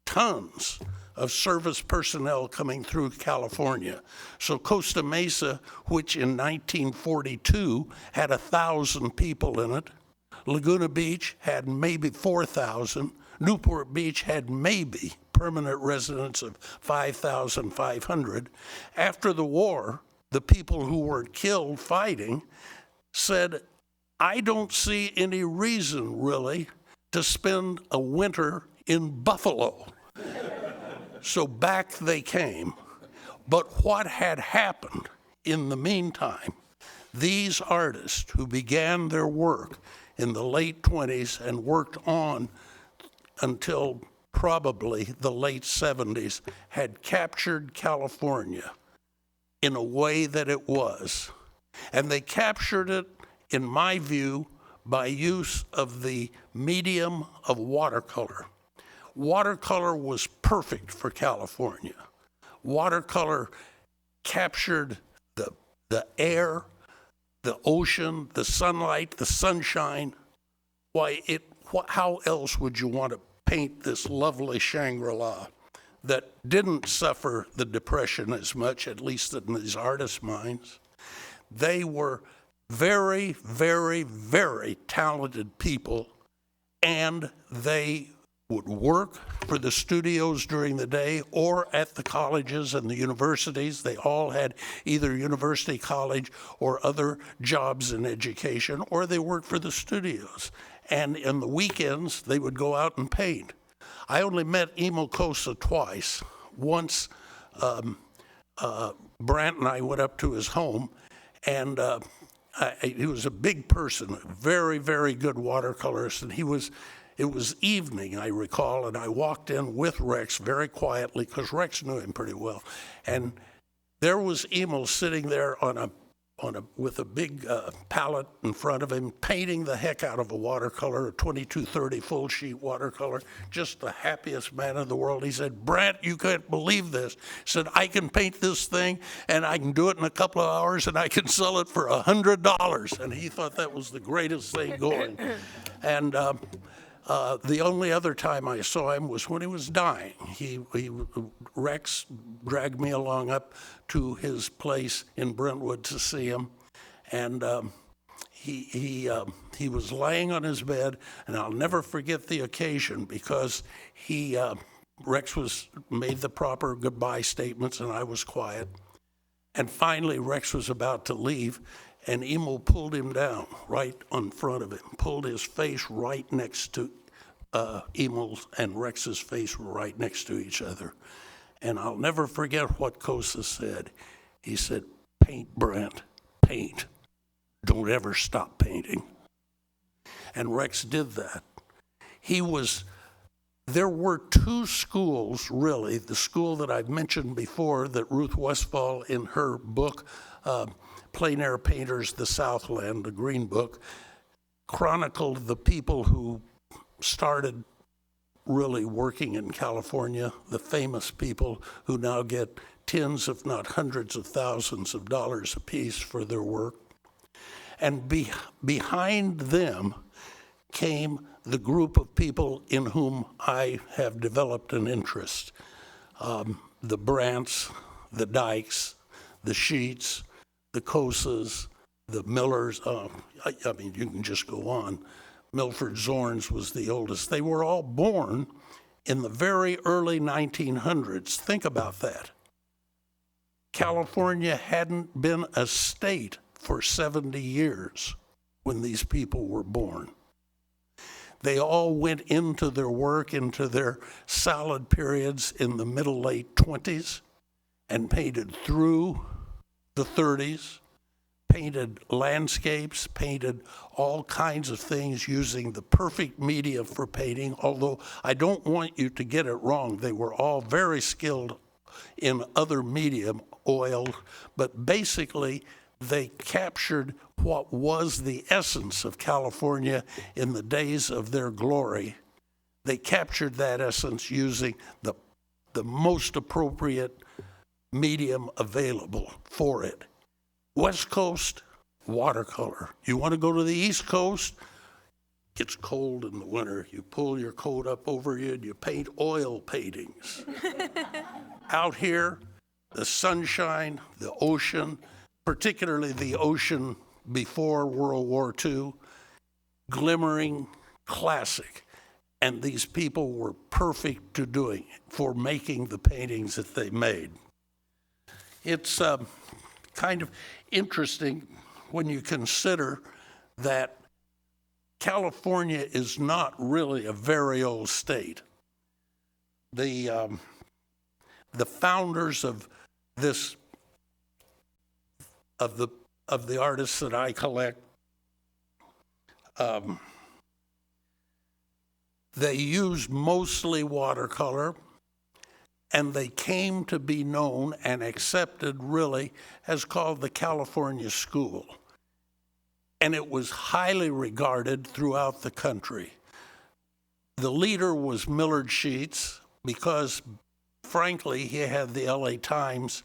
tons of service personnel coming through California. So Costa Mesa, which in 1942 had 1,000 people in it, Laguna Beach had maybe 4,000. Newport Beach had maybe permanent residents of 5,500. After the war, the people who were killed fighting said, I don't see any reason really to spend a winter in Buffalo. So back they came. But what had happened in the meantime, these artists who began their work in the late 20s and worked on until probably the late 70s, had captured California in a way that it was. And they captured it, in my view, by use of the medium of watercolor. Watercolor was perfect for California. Watercolor captured the air, the ocean, the sunlight, the sunshine. Why, it how else would you want to paint this lovely Shangri-La that didn't suffer the Depression as much, at least in these artists' minds? They were very, very, very talented people, and they would work for the studios during the day or at the colleges and the universities. They all had either university, college, or other jobs in education, or they worked for the studios. And in the weekends, they would go out and paint. I only met Emil Kosa twice. Once, Brant and I went up to his home, and he was a big person, a very, very good watercolorist, and it was evening, I recall, and I walked in with Rex very quietly, because Rex knew him pretty well, and there was Emil sitting there with a big palette in front of him, painting the heck out of a watercolor, a 2230 full sheet watercolor, just the happiest man in the world. He said, "Brant, you can't believe this." He said, "I can paint this thing, and I can do it in a couple of hours, and I can sell it for $100. And he thought that was the greatest thing going. And the only other time I saw him was when he was dying. Rex dragged me along up to his place in Brentwood to see him, and he was laying on his bed, and I'll never forget the occasion because Rex made the proper goodbye statements, and I was quiet. And finally, Rex was about to leave, and Emil pulled him down right in front of him, pulled his face right next to Emil's, and Rex's face were right next to each other. And I'll never forget what Kosa said. He said, "Paint, Brant, paint. Don't ever stop painting." And Rex did that. There were two schools, really. The school that I've mentioned before, that Ruth Westphal, in her book, Plein Air Painters, the Southland, the Green Book, chronicled the people who started really working in California, the famous people who now get tens, if not hundreds of thousands of dollars apiece for their work. And behind them came the group of people in whom I have developed an interest. The Brants, the Dykes, the Sheets, the Kosas, the Millers. I mean, you can just go on. Milford Zorns was the oldest. They were all born in the very early 1900s. Think about that. California hadn't been a state for 70 years when these people were born. They all went into their work, into their salad periods in the middle, late 20s, and painted through the 30s, painted landscapes, painted all kinds of things using the perfect media for painting, although I don't want you to get it wrong. They were all very skilled in other medium, oil, but basically they captured what was the essence of California in the days of their glory. They captured that essence using the most appropriate medium available for it. West Coast, watercolor. You want to go to the East Coast? It's cold in the winter. You pull your coat up over you and you paint oil paintings. Out here, the sunshine, the ocean, particularly the ocean before World War II, glimmering, classic. And these people were perfect to doing it, for making the paintings that they made. It's kind of interesting when you consider that California is not really a very old state. The founders of this, of the artists that I collect, they used mostly watercolor, and they came to be known and accepted really as called the California School. And it was highly regarded throughout the country. The leader was Millard Sheets because, frankly, he had the LA Times,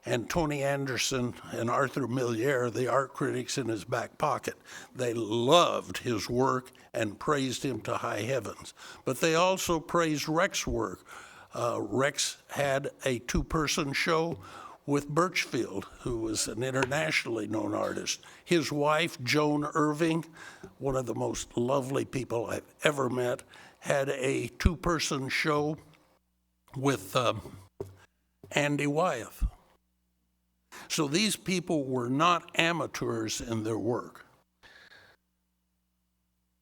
and Tony Anderson and Arthur Milliere, the art critics in his back pocket. They loved his work and praised him to high heavens. But they also praised Rex's work. Rex had a two-person show with Birchfield, who was an internationally known artist. His wife, Joan Irving, one of the most lovely people I've ever met, had a two-person show with Andy Wyeth. So these people were not amateurs in their work.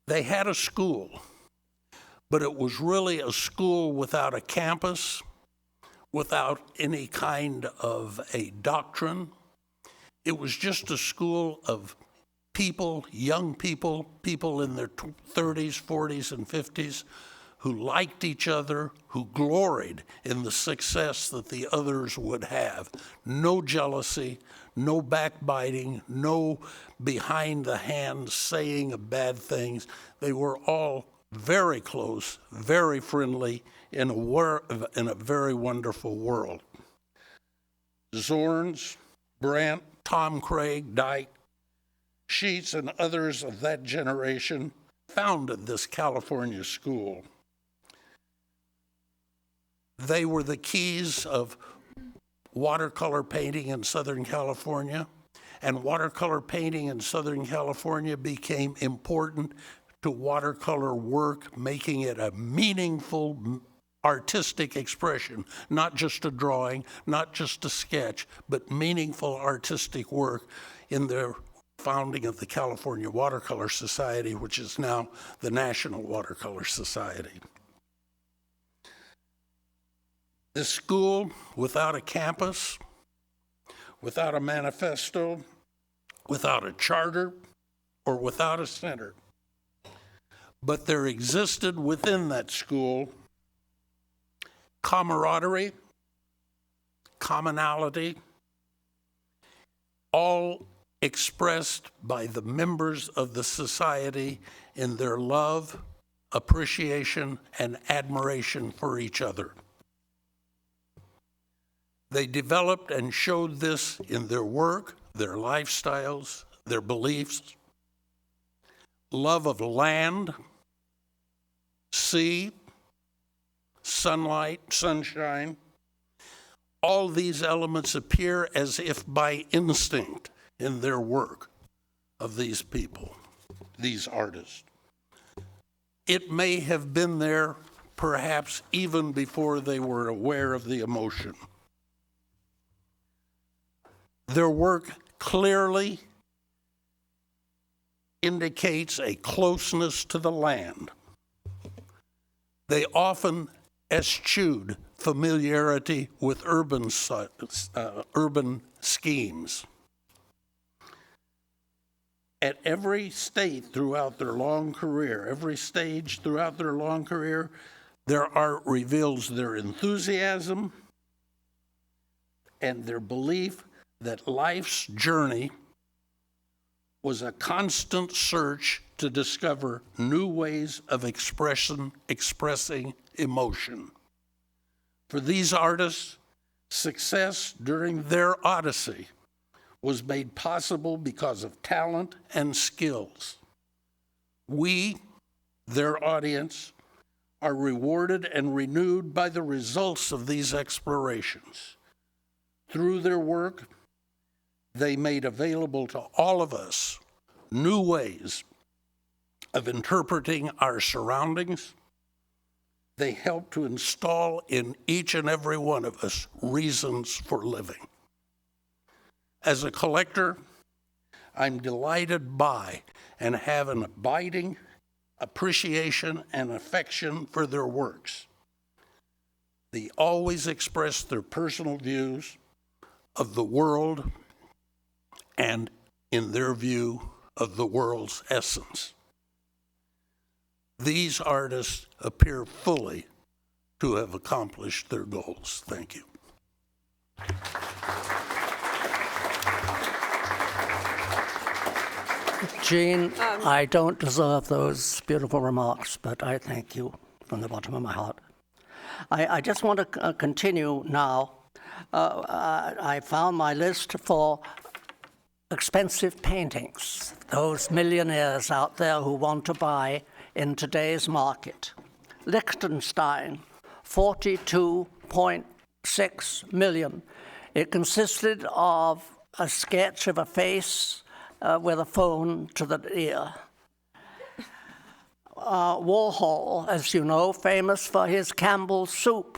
They had a school, but it was really a school without a campus, without any kind of a doctrine. It was just a school of people, young people, people in their 30s, 40s, and 50s, who liked each other, who gloried in the success that the others would have. No jealousy, no backbiting, no behind the hand saying of bad things. They were all very close, very friendly, in a very wonderful world. Zorns, Brandt, Tom Craig, Dyke, Sheets, and others of that generation founded this California school. They were the keys of watercolor painting in Southern California, and watercolor painting in Southern California became important to watercolor work, making it a meaningful artistic expression, not just a drawing, not just a sketch, but meaningful artistic work in their founding of the California Watercolor Society, which is now the National Watercolor Society. This school, without a campus, without a manifesto, without a charter, or without a center, but there existed within that school camaraderie, commonality, all expressed by the members of the society in their love, appreciation, and admiration for each other. They developed and showed this in their work, their lifestyles, their beliefs, love of land, sea, sunlight, sunshine. All these elements appear as if by instinct in their work of these people, these artists. It may have been there perhaps even before they were aware of the emotion. Their work clearly indicates a closeness to the land. They often eschewed familiarity with urban schemes. At every stage throughout their long career, their art reveals their enthusiasm and their belief that life's journey was a constant search to discover new ways of expressing emotion. For these artists, success during their odyssey was made possible because of talent and skills. We, their audience, are rewarded and renewed by the results of these explorations. Through their work, they made available to all of us new ways of interpreting our surroundings. They help to install in each and every one of us reasons for living. As a collector, I'm delighted by and have an abiding appreciation and affection for their works. They always express their personal views of the world and, in their view, of the world's essence. These artists appear fully to have accomplished their goals. Thank you. Jean, I don't deserve those beautiful remarks, but I thank you from the bottom of my heart. I just want to continue now I found my list for expensive paintings, those millionaires out there who want to buy in today's market. Liechtenstein, 42.6 million. It consisted of a sketch of a face with a phone to the ear. Warhol, as you know, famous for his Campbell's soup.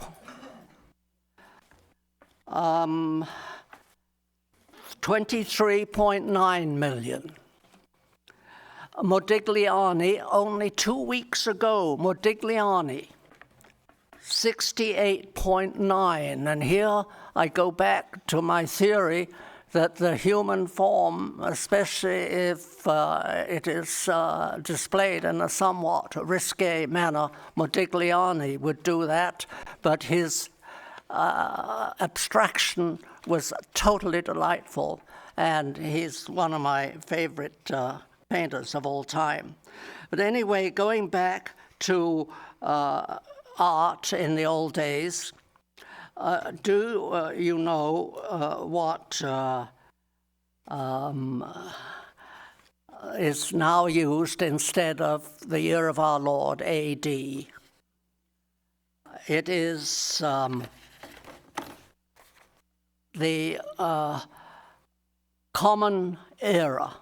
23.9 million. Modigliani, only 2 weeks ago, Modigliani, 68.9. And here I go back to my theory that the human form, especially if it is displayed in a somewhat risque manner, Modigliani would do that, but his abstraction was totally delightful, and he's one of my favorite painters of all time. But anyway, going back to art in the old days, do you know what is now used instead of the year of our Lord, A.D.? It is the Common Era.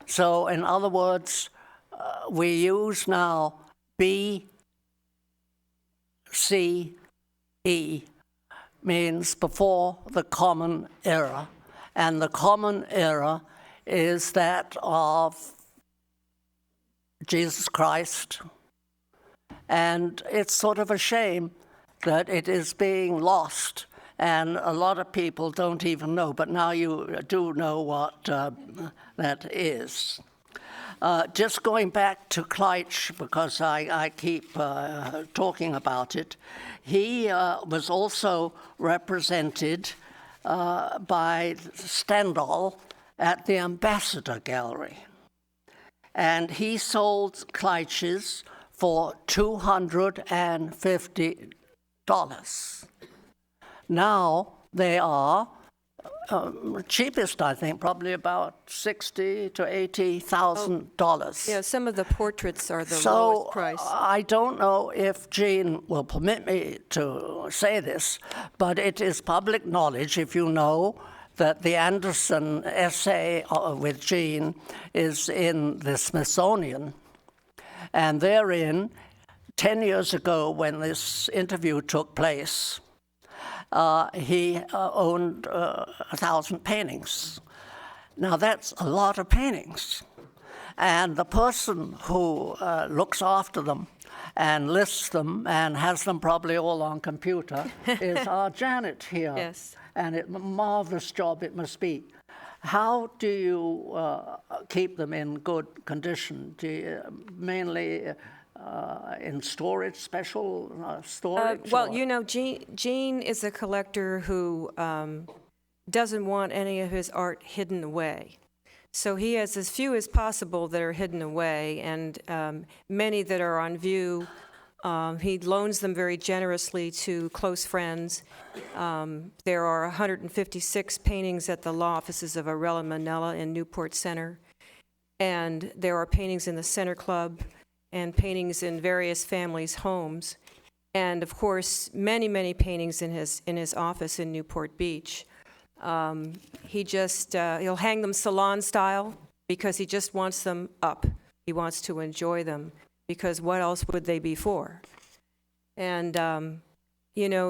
So, in other words, we use now B.C.E. means before the Common Era, and the Common Era is that of Jesus Christ, and it's sort of a shame that it is being lost, and a lot of people don't even know, but now you do know what that is. Just going back to Kleitsch, because I keep talking about it, he was also represented by Stendhal at the Ambassador Gallery. And he sold Kleitsch's for $250. Now they are cheapest, I think, probably about $60,000 to $80,000. Yeah, some of the portraits are the lowest price. I don't know if Jean will permit me to say this, but it is public knowledge, if you know, that the Anderson essay with Jean is in the Smithsonian. And therein, 10 years ago when this interview took place, he owned 1,000 paintings. Now that's a lot of paintings. And the person who looks after them and lists them and has them probably all on computer is our Janet here. Yes. And a marvelous job it must be. How do you keep them in good condition? Do you mainly in storage, special storage? Well, you know, Gene is a collector who doesn't want any of his art hidden away. So he has as few as possible that are hidden away, and many that are on view. He loans them very generously to close friends. There are 156 paintings at the law offices of Arella Manella in Newport Center, and there are paintings in the Center Club, and paintings in various families' homes, and of course, many, many paintings in his office in Newport Beach. He'll hang them salon style because he just wants them up. He wants to enjoy them because what else would they be for? And you know,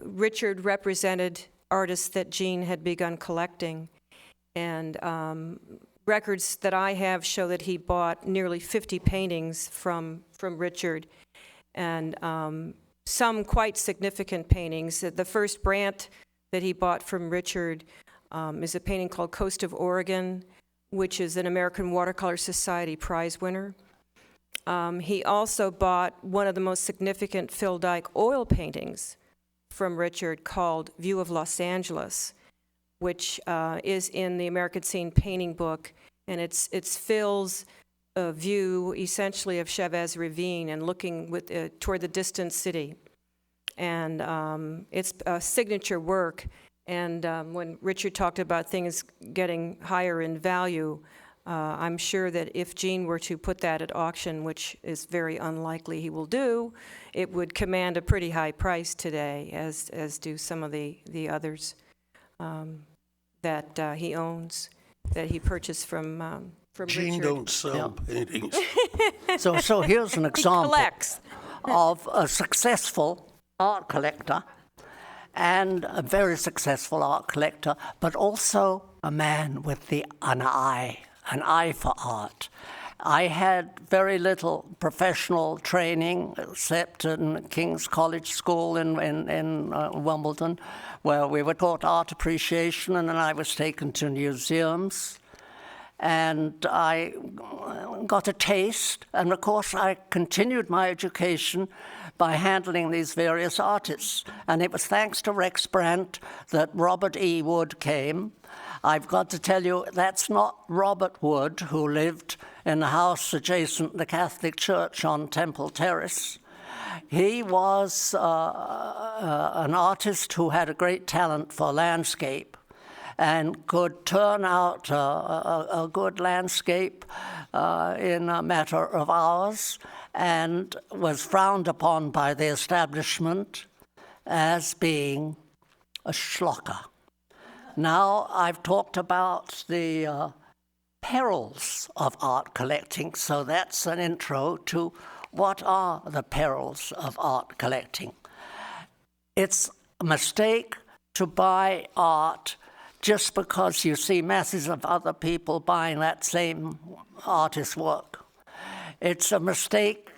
Richard represented artists that Gene had begun collecting, and records that I have show that he bought nearly 50 paintings from Richard, and some quite significant paintings. The first Brandt that he bought from Richard is a painting called Coast of Oregon, which is an American Watercolor Society prize winner. He also bought one of the most significant Phil Dike oil paintings from Richard called View of Los Angeles, which is in the American Scene Painting book, and it's Phil's view essentially of Chavez Ravine and looking toward the distant city. and it's a signature work. And when Richard talked about things getting higher in value, I'm sure that if Gene were to put that at auction, which is very unlikely he will do, it would command a pretty high price today, as do some of the others that he owns, that he purchased from Gene Richard. don't sell paintings. So here's an example Collects. of a successful art collector, and a very successful art collector, but also a man with an eye for art. I had very little professional training except in King's College School in Wimbledon, where we were taught art appreciation, and then I was taken to museums. And I got a taste, and of course I continued my education by handling these various artists. And it was thanks to Rex Brandt that Robert E. Wood came. I've got to tell you, that's not Robert Wood, who lived in the house adjacent to the Catholic Church on Temple Terrace. He was an artist who had a great talent for landscape and could turn out a good landscape in a matter of hours, and was frowned upon by the establishment as being a schlocker. Now, I've talked about the perils of art collecting, so that's an intro to what are the perils of art collecting. It's a mistake to buy art just because you see masses of other people buying that same artist's work. It's a mistake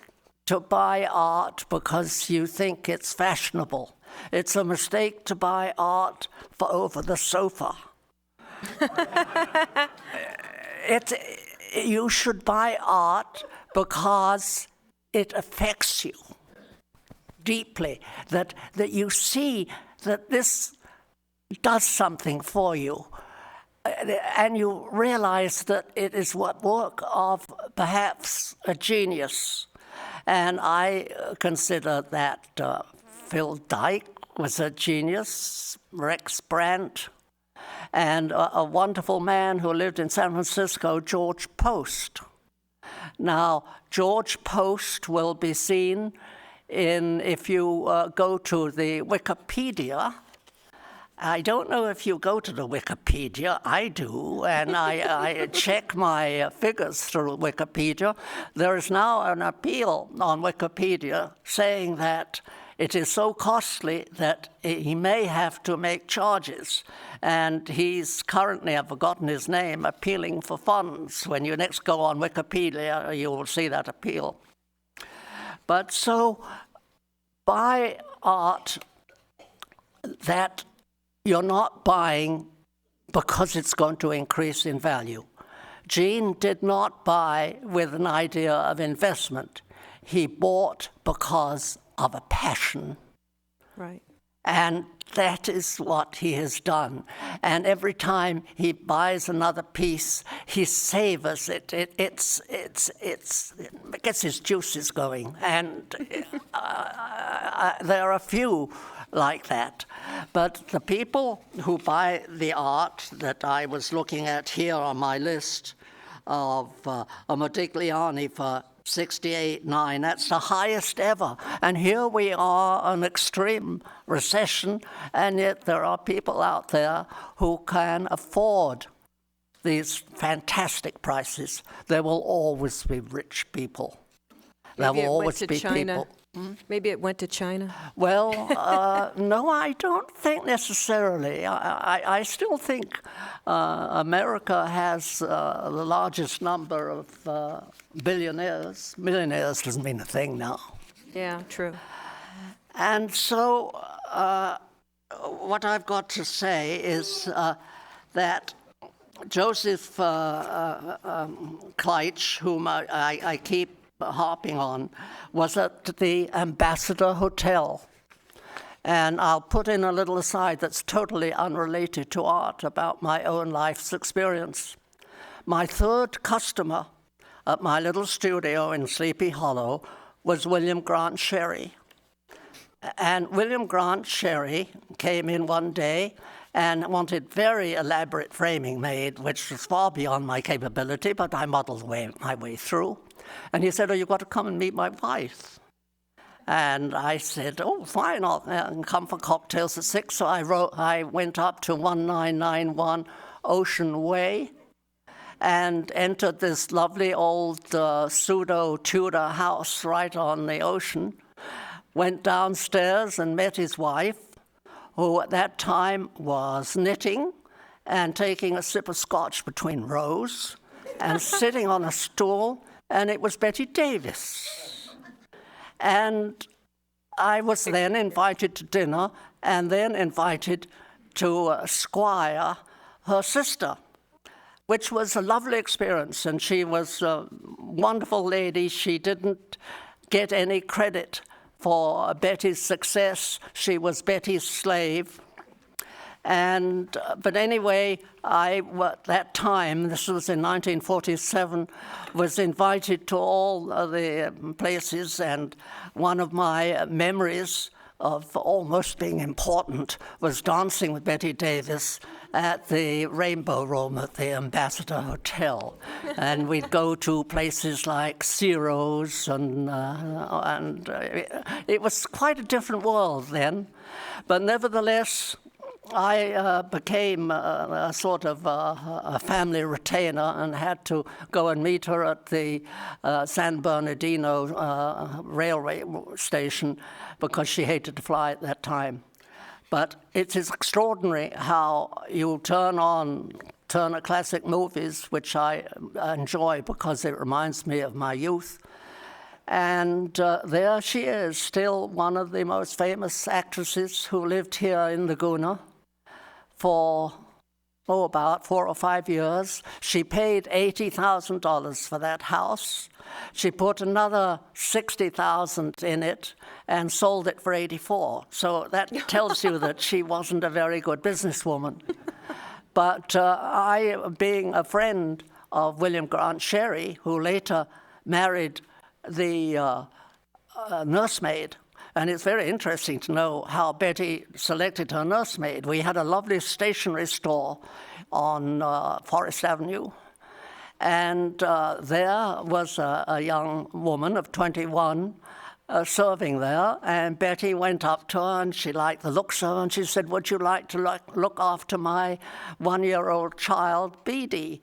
to buy art because you think it's fashionable. It's a mistake to buy art for over the sofa. You should buy art because it affects you deeply, that you see that this does something for you, and you realize that it is what work of perhaps a genius. And I consider that Phil Dyke was a genius, Rex Brandt, and a wonderful man who lived in San Francisco, George Post. Now, George Post will be seen if you go to the Wikipedia. I don't know if you go to the Wikipedia. I do, and I check my figures through Wikipedia. There is now an appeal on Wikipedia saying that it is so costly that he may have to make charges. And he's currently, I've forgotten his name, appealing for funds. When you next go on Wikipedia, you will see that appeal. But so, buy art that you're not buying because it's going to increase in value. Gene did not buy with an idea of investment. He bought because of a passion. Right. And that is what he has done. And every time he buys another piece, he savors it. It gets his juices going. And there are a few like that. But the people who buy the art that I was looking at here on my list of a Modigliani for 68.9, that's the highest ever. And here we are, an extreme recession, and yet there are people out there who can afford these fantastic prices. There will always be rich people. There will always be people. Maybe it went to China? Well, no, I don't think necessarily. I still think America has the largest number of billionaires. Millionaires doesn't mean a thing now. Yeah, true. And so what I've got to say is that Joseph Kleitsch, whom I keep harping on, was at the Ambassador Hotel. And I'll put in a little aside that's totally unrelated to art about my own life's experience. My third customer at my little studio in Sleepy Hollow was William Grant Sherry. And William Grant Sherry came in one day and wanted very elaborate framing made, which was far beyond my capability, but I muddled my way through. And he said, "Oh, you've got to come and meet my wife." And I said, "Oh, fine, I'll come for cocktails at 6. So I went up to 1991 Ocean Way and entered this lovely old pseudo-Tudor house right on the ocean. Went downstairs and met his wife, who at that time was knitting and taking a sip of scotch between rows and sitting on a stool, and it was Betty Davis. And I was then invited to dinner and then invited to squire her sister, which was a lovely experience. And she was a wonderful lady. She didn't get any credit for Betty's success. She was Betty's slave. And, but anyway, at that time, this was in 1947, was invited to all the places, and one of my memories of almost being important was dancing with Betty Davis at the Rainbow Room at the Ambassador Hotel. And we'd go to places like Ciro's, and it was quite a different world then. But nevertheless, I became a sort of a family retainer and had to go and meet her at the San Bernardino railway station because she hated to fly at that time. But it is extraordinary how you Turner Classic Movies, which I enjoy because it reminds me of my youth. And there she is, still one of the most famous actresses who lived here in Laguna for, about 4 or 5 years. She paid $80,000 for that house. She put another $60,000 in it and sold it for $84,000. So that tells you that she wasn't a very good businesswoman. But I, being a friend of William Grant Sherry, who later married the nursemaid, and it's very interesting to know how Betty selected her nursemaid. We had a lovely stationery store on Forest Avenue, and there was a young woman of 21 serving there, and Betty went up to her, and she liked the looks of her, and she said, "Would you like to look after my 1-year-old child, Beadie?"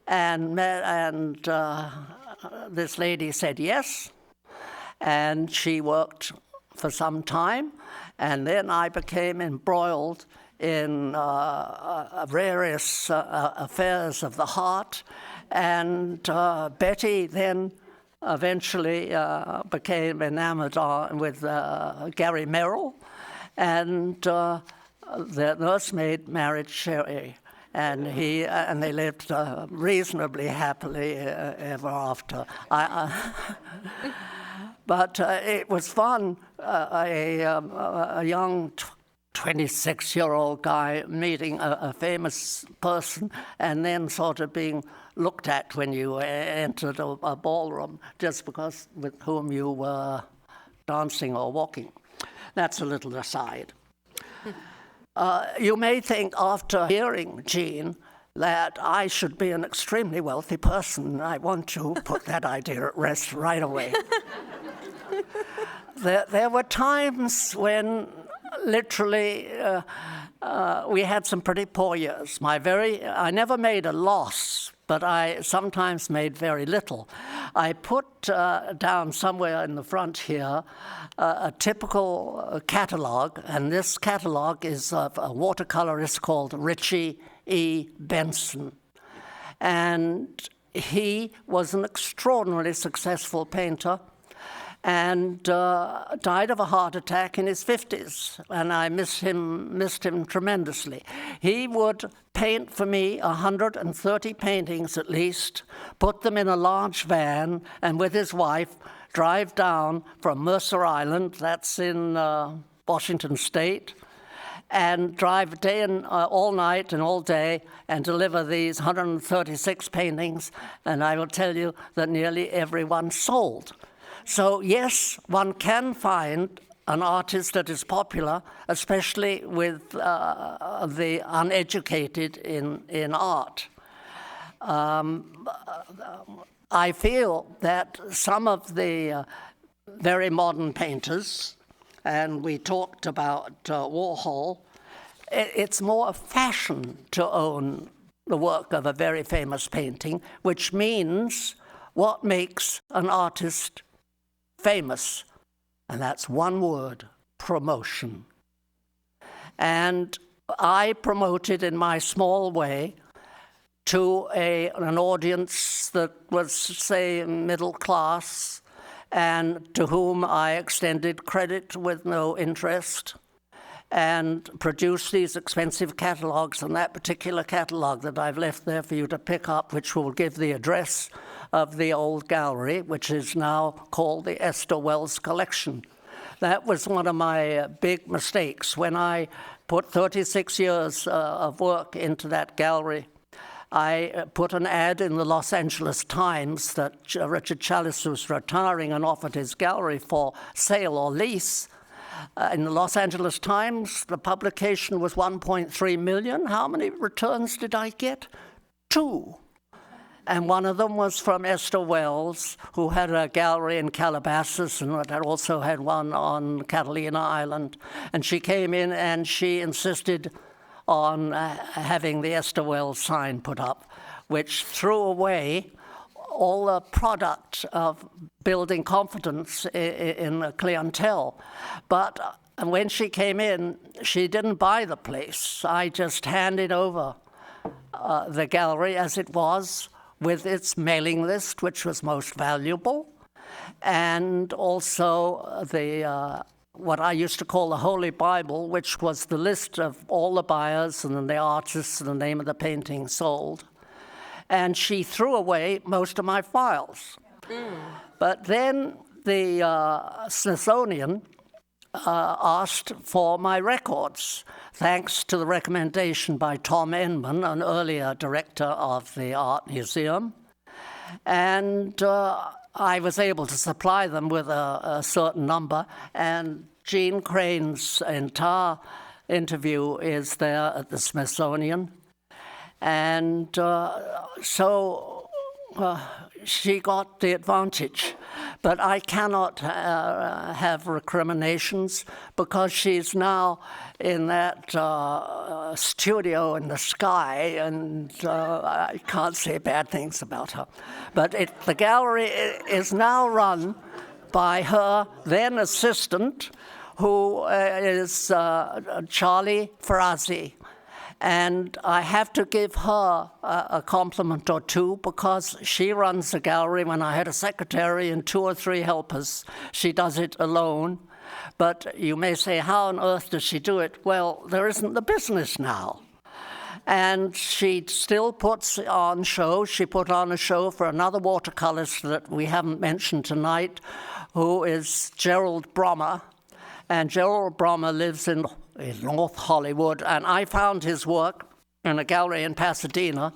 And this lady said yes, and she worked for some time, and then I became embroiled in various affairs of the heart, and Betty then eventually became enamored with Gary Merrill, and the nursemaid married Sherry, and they lived reasonably happily ever after. But it was fun, a young 26-year-old guy meeting a famous person and then sort of being looked at when you entered a ballroom just because with whom you were dancing or walking. That's a little aside. You may think after hearing Jean that I should be an extremely wealthy person. I want to put that idea at rest right away. There were times when literally we had some pretty poor years. I never made a loss, but I sometimes made very little. I put down somewhere in the front here a typical catalogue, and this catalogue is of a watercolorist called Richie E. Benson. And he was an extraordinarily successful painter and died of a heart attack in his 50s, and I missed him tremendously. He would paint for me 130 paintings at least, put them in a large van, and with his wife drive down from Mercer Island, that's in Washington State, and drive day and all night and all day and deliver these 136 paintings, and I will tell you that nearly everyone sold. So yes, one can find an artist that is popular, especially with the uneducated in art. I feel that some of the very modern painters, and we talked about Warhol, it's more a fashion to own the work of a very famous painting, which means what makes an artist famous, and that's one word: promotion. And I promoted in my small way to an audience that was, say, middle class, and to whom I extended credit with no interest, and produced these expensive catalogues. And that particular catalogue that I've left there for you to pick up, which will give the address of the old gallery, which is now called the Esther Wells Collection. That was one of my big mistakes. When I put 36 years of work into that gallery, I put an ad in the Los Angeles Times that Richard Chalice was retiring and offered his gallery for sale or lease. In the Los Angeles Times, the publication was 1.3 million. How many returns did I get? 2. And one of them was from Esther Wells, who had a gallery in Calabasas and also had one on Catalina Island. And she came in and she insisted on having the Esther Wells sign put up, which threw away all the product of building confidence in the clientele. But when she came in, she didn't buy the place. I just handed over the gallery as it was, with its mailing list, which was most valuable, and also the what I used to call the Holy Bible, which was the list of all the buyers and the artists and the name of the painting sold. And she threw away most of my files. But then the Smithsonian asked for my records, thanks to the recommendation by Tom Enman, an earlier director of the Art Museum. And I was able to supply them with a certain number, and Jean Crane's entire interview is there at the Smithsonian. And so she got the advantage. But I cannot have recriminations, because she's now in that studio in the sky, and I can't say bad things about her. But the gallery is now run by her then assistant, who is Charlie Ferrazzi. And I have to give her a compliment or two, because she runs the gallery when I had a secretary and 2 or 3 helpers. She does it alone. But you may say, how on earth does she do it? Well, there isn't the business now. And she still puts on shows. She put on a show for another watercolorist that we haven't mentioned tonight, who is Gerald Brommer. And Gerald Brommer lives in North Hollywood, and I found his work in a gallery in Pasadena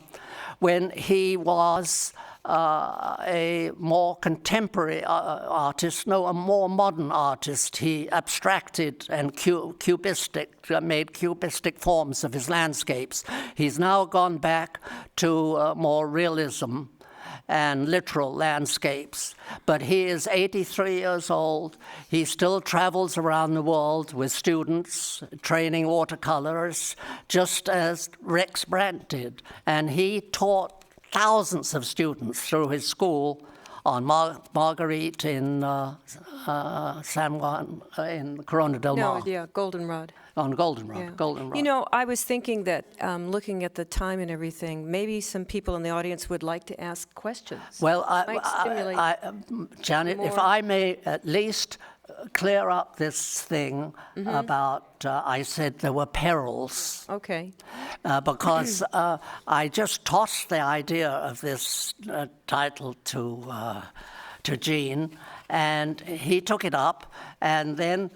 when he was a more contemporary artist, no, a more modern artist. He abstracted and made cubistic forms of his landscapes. He's now gone back to more realism and literal landscapes. But he is 83 years old. He still travels around the world with students, training watercolorists, just as Rex Brandt did. And he taught thousands of students through his school on Marguerite in San Juan, in Corona del Mar. No, yeah, Goldenrod. On Goldenrod, Yeah. Goldenrod. You know, I was thinking that looking at the time and everything, maybe some people in the audience would like to ask questions. Well, Might stimulate Janet, if more. I may at least clear up this thing about, I said there were perils. Okay. Because I just tossed the idea of this title to Gene, and he took it up, and then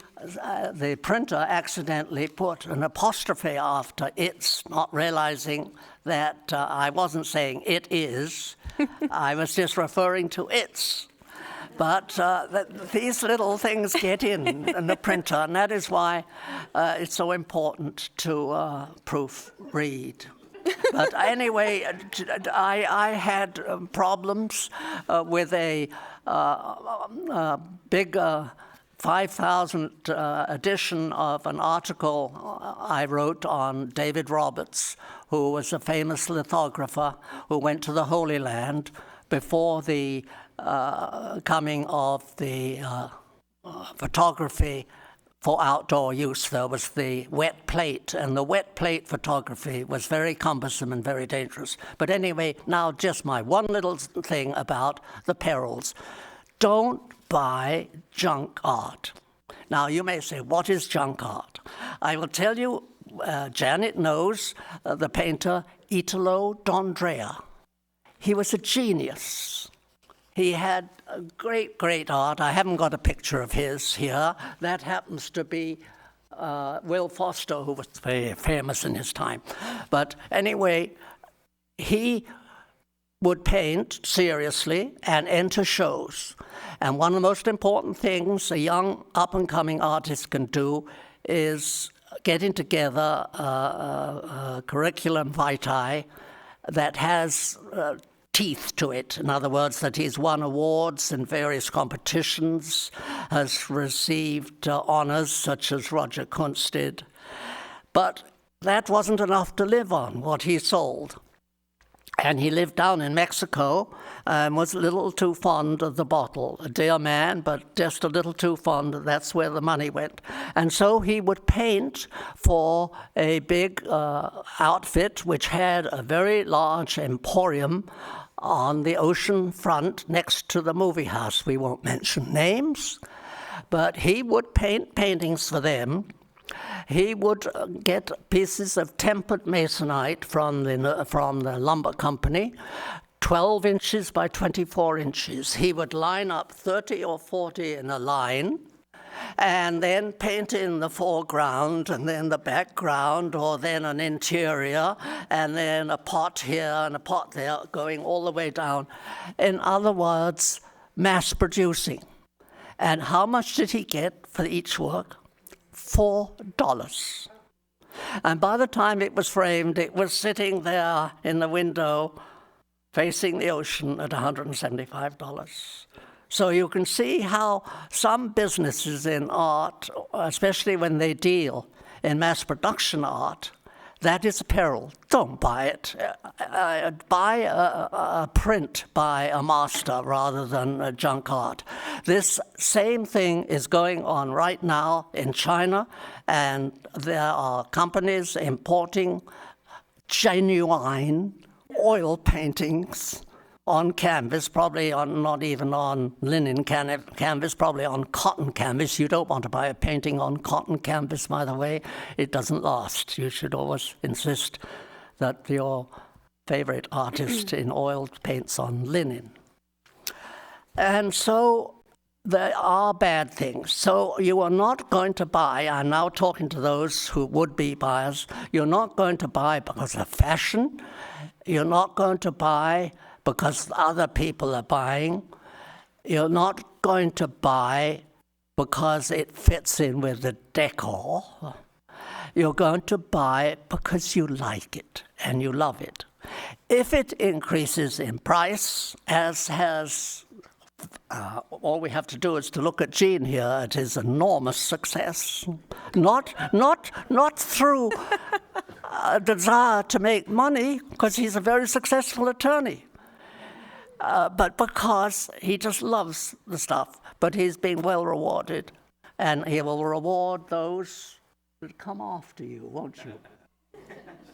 the printer accidentally put an apostrophe after "it's," not realizing that I wasn't saying "it is." I was just referring to "it's." But these little things get in the printer, and that is why it's so important to proofread. But anyway, I had problems with a big 5,000 edition of an article I wrote on David Roberts, who was a famous lithographer who went to the Holy Land before the coming of the photography for outdoor use. There was the wet plate, and the wet plate photography was very cumbersome and very dangerous. But anyway, now just my one little thing about the perils. Don't buy junk art. Now, you may say, what is junk art? I will tell you, Janet knows the painter Italo D'Andrea. He was a genius. He had a great, great art. I haven't got a picture of his here. That happens to be Will Foster, who was very famous in his time. But anyway, he would paint seriously and enter shows. And one of the most important things a young up-and-coming artist can do is getting together a curriculum vitae that has teeth to it. In other words, that he's won awards in various competitions, has received honors such as Roger Kuntz did. But that wasn't enough to live on, what he sold. And he lived down in Mexico and was a little too fond of the bottle. A dear man, but just a little too fond. That's where the money went. And so he would paint for a big outfit which had a very large emporium on the ocean front next to the movie house. We won't mention names, but he would paint paintings for them. He would get pieces of tempered masonite from the lumber company, 12 inches by 24 inches. He would line up 30 or 40 in a line, and then paint in the foreground, and then the background, or then an interior, and then a pot here and a pot there, going all the way down. In other words, mass producing. And how much did he get for each work? $4. And by the time it was framed, it was sitting there in the window facing the ocean at $175. So you can see how some businesses in art, especially when they deal in mass production art, that is a peril. Don't buy it. Buy a print by a master rather than a junk art. This same thing is going on right now in China, and there are companies importing genuine oil paintings on canvas, probably on not even on linen canvas, probably on cotton canvas. You don't want to buy a painting on cotton canvas, by the way. It doesn't last. You should always insist that your favorite artist in oil paints on linen. And so there are bad things. So you are not going to buy, I'm now talking to those who would be buyers, you're not going to buy because of fashion. You're not going to buy because other people are buying. You're not going to buy because it fits in with the decor. You're going to buy it because you like it and you love it. If it increases in price, as has, all we have to do is to look at Gene here at his enormous success. Not through a desire to make money, because he's a very successful attorney. But because he just loves the stuff. But he's been well rewarded, and he will reward those that come after you, won't you?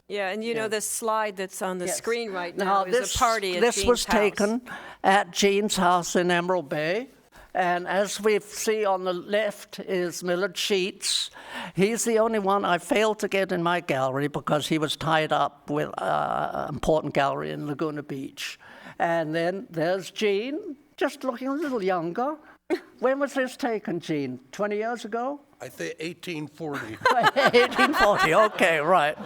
Yeah, and you know, this slide that's on the screen right now is a party at Gene's house. This was taken at Gene's house in Emerald Bay. And as we see on the left is Millard Sheets. He's the only one I failed to get in my gallery because he was tied up with an important gallery in Laguna Beach. And then there's Gene, just looking a little younger. When was this taken, Gene? 20 years ago? I think 1840. 1840, okay, right.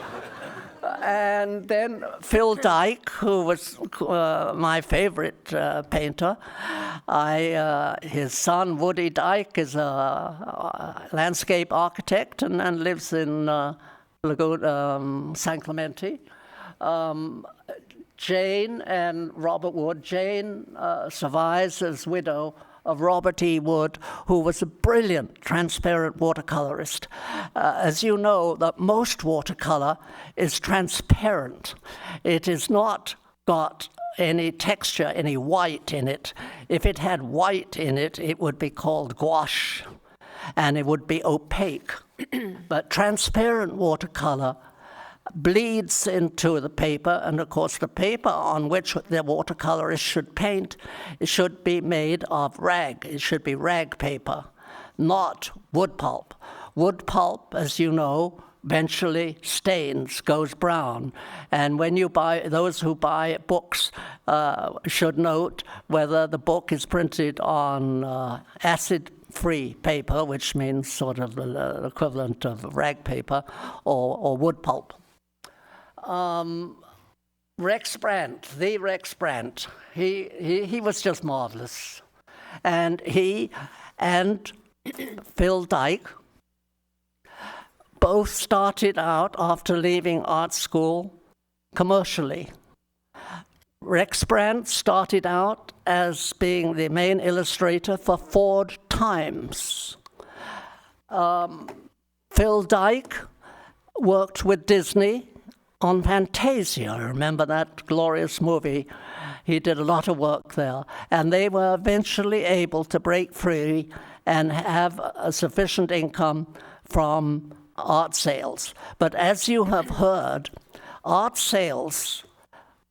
And then Phil Dyke, who was my favorite painter. His son, Woody Dyke, is a landscape architect and lives in Laguna, San Clemente. Jane and Robert Wood. Jane survives as widow of Robert E. Wood, who was a brilliant transparent watercolorist. As you know, that most watercolor is transparent. It has not got any texture, any white in it. If it had white in it, it would be called gouache, and it would be opaque. But transparent watercolor bleeds into the paper, and of course the paper on which the watercolorist should paint, it should be made of rag. It should be rag paper, not wood pulp. Wood pulp, as you know, eventually stains, goes brown. And when you buy, those who buy books should note whether the book is printed on acid-free paper, which means sort of the equivalent of rag paper, or wood pulp. Rex Brandt, the Rex Brandt, he was just marvelous. And he and Phil Dyke both started out after leaving art school commercially. Rex Brandt started out as being the main illustrator for Ford Times. Phil Dyke worked with Disney on Fantasia. Remember that glorious movie? He did a lot of work there. And they were eventually able to break free and have a sufficient income from art sales. But as you have heard, art sales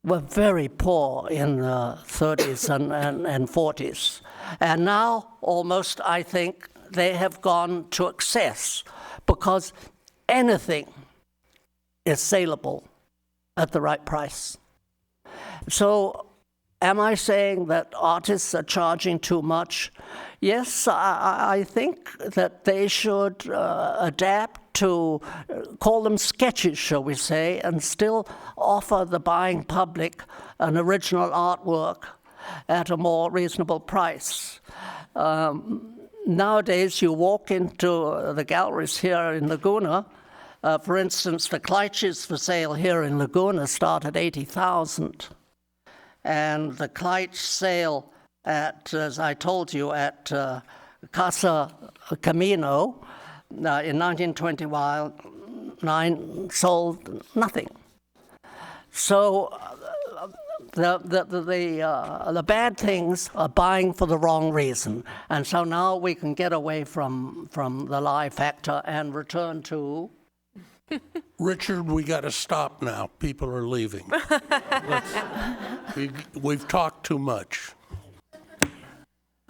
were very poor in the 30s and 40s. And now, almost, I think, they have gone to excess because anything is saleable at the right price. So am I saying that artists are charging too much? Yes, I think that they should adapt to, call them sketches, shall we say, and still offer the buying public an original artwork at a more reasonable price. Nowadays, you walk into the galleries here in Laguna. For instance, the Kleitches for sale here in Laguna start at $80,000. And the Kleitch sale at, as I told you, at Casa Camino in 1929 sold nothing. So the bad things are buying for the wrong reason. And so now we can get away from the lie factor and return to... Richard, we got to stop now. People are leaving. We've talked too much.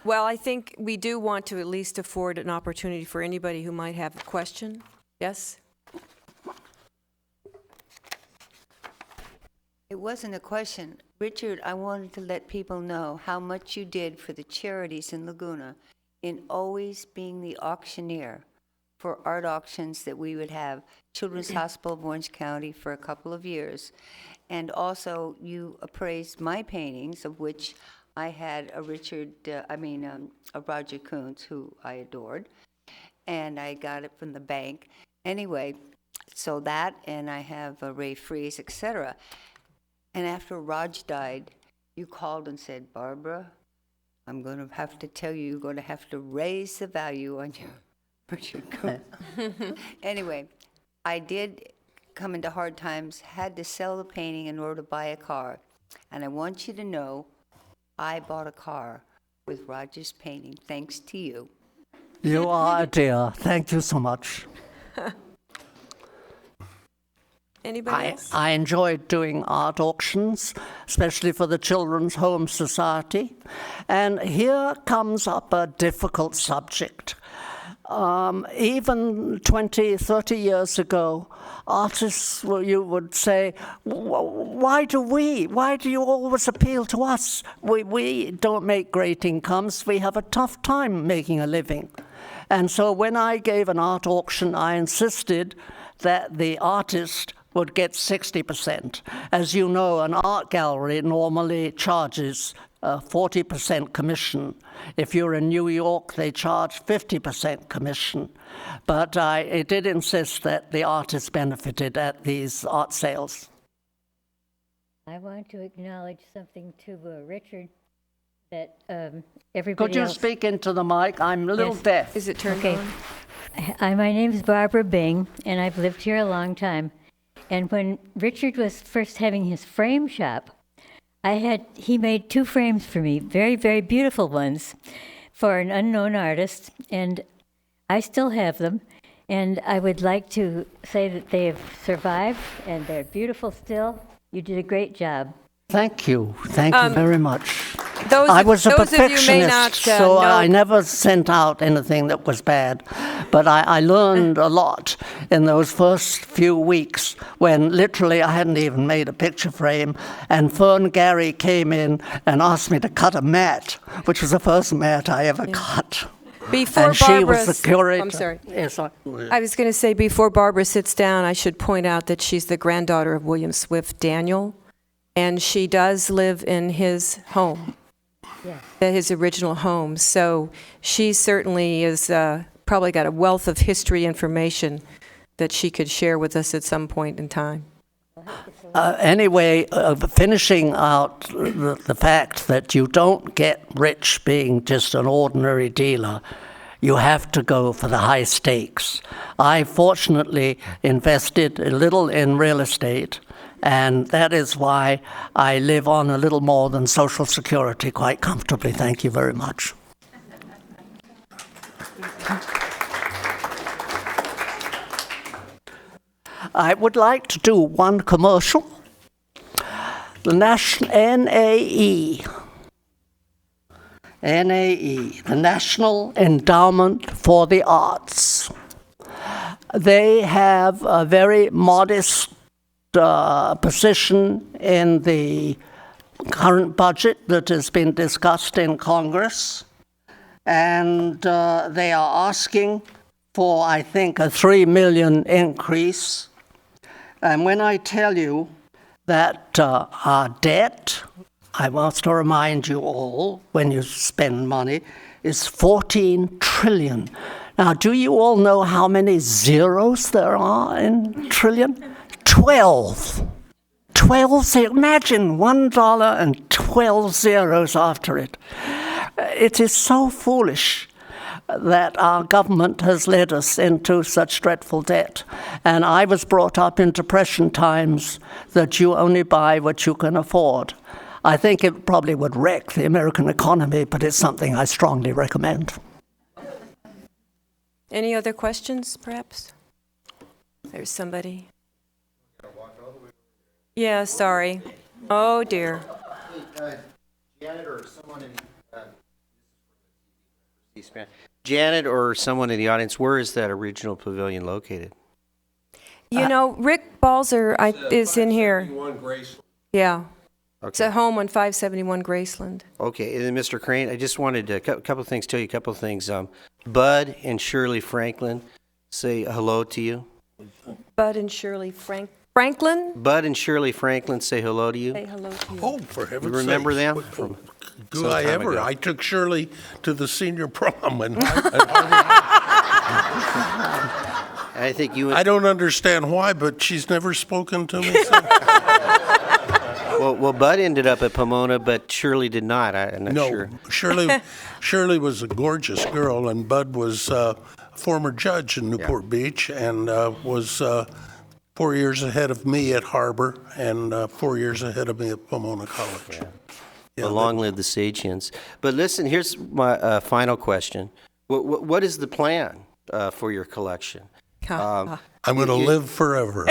Well, I think we do want to at least afford an opportunity for anybody who might have a question. Yes? It wasn't a question. Richard, I wanted to let people know how much you did for the charities in Laguna in always being the auctioneer for art auctions that we would have, Children's Hospital of Orange County for a couple of years. And also, you appraised my paintings, of which I had a Roger Kuntz, who I adored, and I got it from the bank. Anyway, so that, and I have Ray Fries, etc. And after Raj died, you called and said, Barbara, I'm going to have to tell you, you're going to have to raise the value on your Richard Kuntz. Anyway, I did come into hard times, had to sell the painting in order to buy a car. And I want you to know, I bought a car with Roger's painting, thanks to you. You are a dear. Thank you so much. Anybody else? I enjoyed doing art auctions, especially for the Children's Home Society. And here comes up a difficult subject. Even 20, 30 years ago, artists, you would say, why do you always appeal to us? We don't make great incomes. We have a tough time making a living. And so when I gave an art auction, I insisted that the artist would get 60%. As you know, an art gallery normally charges 40% commission. If you're in New York, they charge 50% commission. But I did insist that the artists benefited at these art sales. I want to acknowledge something to Richard that everybody Could you else... speak into the mic? I'm a little Yes. deaf. Is it turned Okay. on? My name is Barbara Bing, and I've lived here a long time. And when Richard was first having his frame shop, he made 2 frames for me, very, very beautiful ones, for an unknown artist, and I still have them. And I would like to say that they have survived, and they're beautiful still. You did a great job. Thank you. Thank you very much. Those I of- was a those of you may perfectionist, not, so know- I never sent out anything that was bad. But I learned a lot in those first few weeks when literally I hadn't even made a picture frame, and Fern Gary came in and asked me to cut a mat, which was the first mat I ever cut. Before And she Barbara, was the curator. I'm sorry. Yes, I was going to say, before Barbara sits down, I should point out that she's the granddaughter of William Swift Daniel, and she does live in his home, his original home. So she certainly is probably got a wealth of history information that she could share with us at some point in time. Anyway, finishing out the fact that you don't get rich being just an ordinary dealer. You have to go for the high stakes. I fortunately invested a little in real estate, and that is why I live on a little more than Social Security quite comfortably. Thank you very much. I would like to do one commercial. The NAE, the National Endowment for the Arts. They have a very modest position in the current budget that has been discussed in Congress, and they are asking for, I think, a $3 million increase. And when I tell you that our debt, I want to remind you all, when you spend money, is 14 trillion. Now, do you all know how many zeros there are in trillion? 12. 12 imagine $1 and 12 zeros after it. It is so foolish that our government has led us into such dreadful debt. And I was brought up in Depression times that you only buy what you can afford. I think it probably would wreck the American economy, but it's something I strongly recommend. Any other questions, perhaps? There's somebody. Yeah, sorry. Oh, dear. Janet or someone in Janet or someone in the audience, where is that original pavilion located? You know, Rick Balzer is in here. Yeah. It's Okay. at home on 571 Graceland. Okay, and then Mr. Crane, I just wanted to, a couple of things, tell you a couple of things. Bud and Shirley Franklin say hello to you. Bud and Shirley Franklin, Bud and Shirley Franklin say hello to you. say hello to you. Oh, for heaven's sake. You remember them from Do some I time ever? ago? I took Shirley to the senior prom, and I think you. I don't understand why, but she's never spoken to me since. Well, Bud ended up at Pomona, but Shirley did not. I'm not No, sure. Shirley was a gorgeous girl, and Bud was a former judge in Newport Beach, and was 4 years ahead of me at Harbor, and 4 years ahead of me at Pomona College. Yeah, Long live the Sagians. But listen, here's my final question. What is the plan for your collection? I'm going to live forever.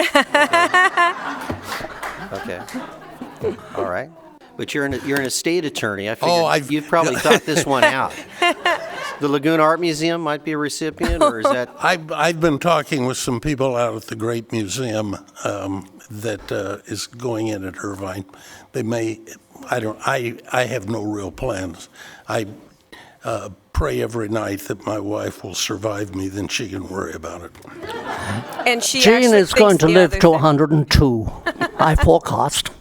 Okay. All right. But you're an estate attorney. I figured Oh, you've probably thought this one out. The Laguna Art Museum might be a recipient, or is that? I've been talking with some people out at the Great Museum that is going in at Irvine. They may. I have no real plans. pray every night that my wife will survive me, then she can worry about it. And she Jean actually is going thinks to the live other to thing. 102, I forecast.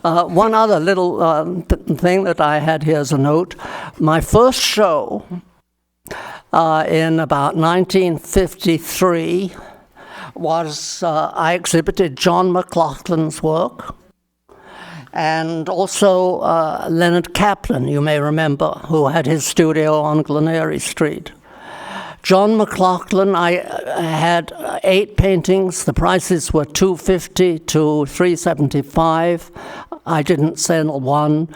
One other little thing that I had here as a note. My first show in about 1953 was I exhibited John McLaughlin's work, and also Leonard Kaplan, you may remember, who had his studio on Glenary Street. John McLaughlin, I had 8 paintings. The prices were $250 to $375. I didn't sell one.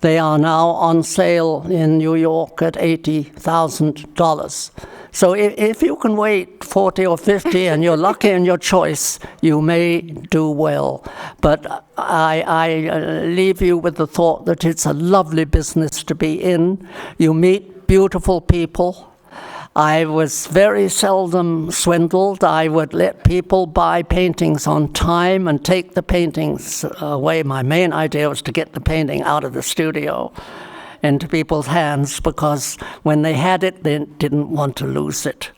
They are now on sale in New York at $80,000. So if you can wait 40 or 50 and you're lucky in your choice, you may do well. But I leave you with the thought that it's a lovely business to be in. You meet beautiful people. I was very seldom swindled. I would let people buy paintings on time and take the paintings away. My main idea was to get the painting out of the studio into people's hands, because when they had it, they didn't want to lose it.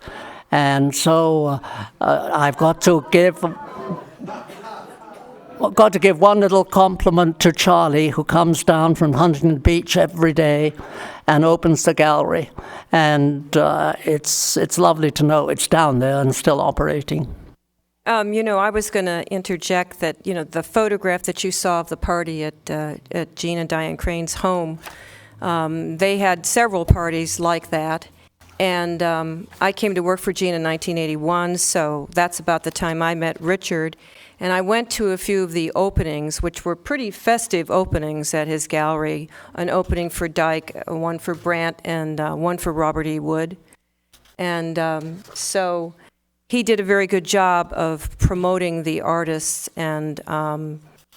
And so I've got to give one little compliment to Charlie, who comes down from Huntington Beach every day and opens the gallery. And it's lovely to know it's down there and still operating. I was going to interject that, the photograph that you saw of the party at Jean and Diane Crane's home, they had several parties like that. And I came to work for Jean in 1981, so that's about the time I met Richard. And I went to a few of the openings, which were pretty festive openings at his gallery. An opening for Dyke, one for Brandt, and one for Robert E. Wood. And so he did a very good job of promoting the artists and,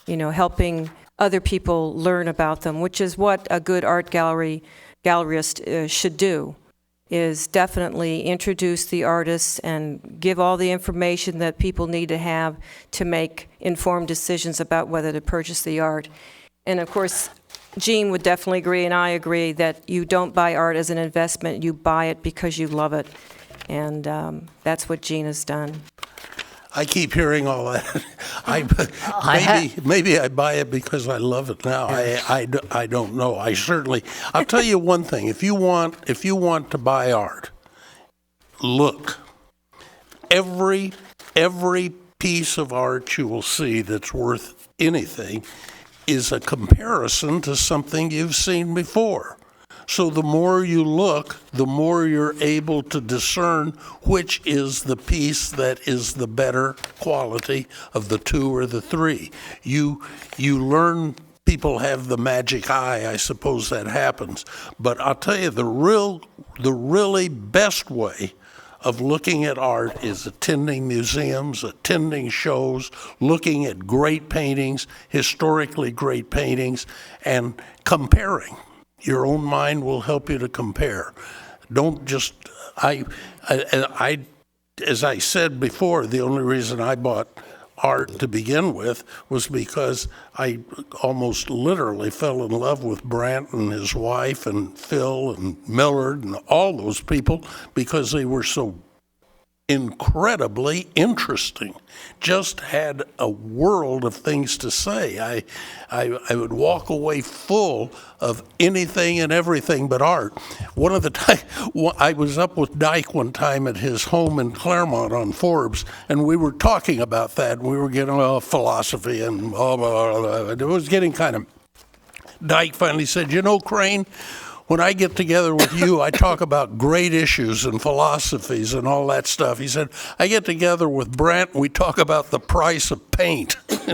helping other people learn about them, which is what a good art gallerist should do, is definitely introduce the artists and give all the information that people need to have to make informed decisions about whether to purchase the art. And of course, Jean would definitely agree, and I agree, that you don't buy art as an investment, you buy it because you love it. And that's what Jean has done. I keep hearing all that. Maybe I buy it because I love it now. I don't know. I'll tell you one thing. If you want to buy art, look. Every piece of art you will see that's worth anything is a comparison to something you've seen before. So the more you look, the more you're able to discern which is the piece that is the better quality of the 2 or the 3. You learn. People have the magic eye. I suppose that happens. But I'll tell you, the really best way of looking at art is attending museums, attending shows, looking at great paintings, historically great paintings, and comparing. Your own mind will help you to compare. Don't just, as I said before, the only reason I bought art to begin with was because I almost literally fell in love with Brandt and his wife and Phil and Millard and all those people because they were so incredibly interesting. Just had a world of things to say. I would walk away full of anything and everything but art. I was up with Dyke one time at his home in Claremont on Forbes, and we were talking about that. We were getting philosophy and blah, blah, blah, blah. It was getting kind of. Dyke finally said, Crane, when I get together with you, I talk about great issues and philosophies and all that stuff. He said, I get together with Brandt, and we talk about the price of paint. So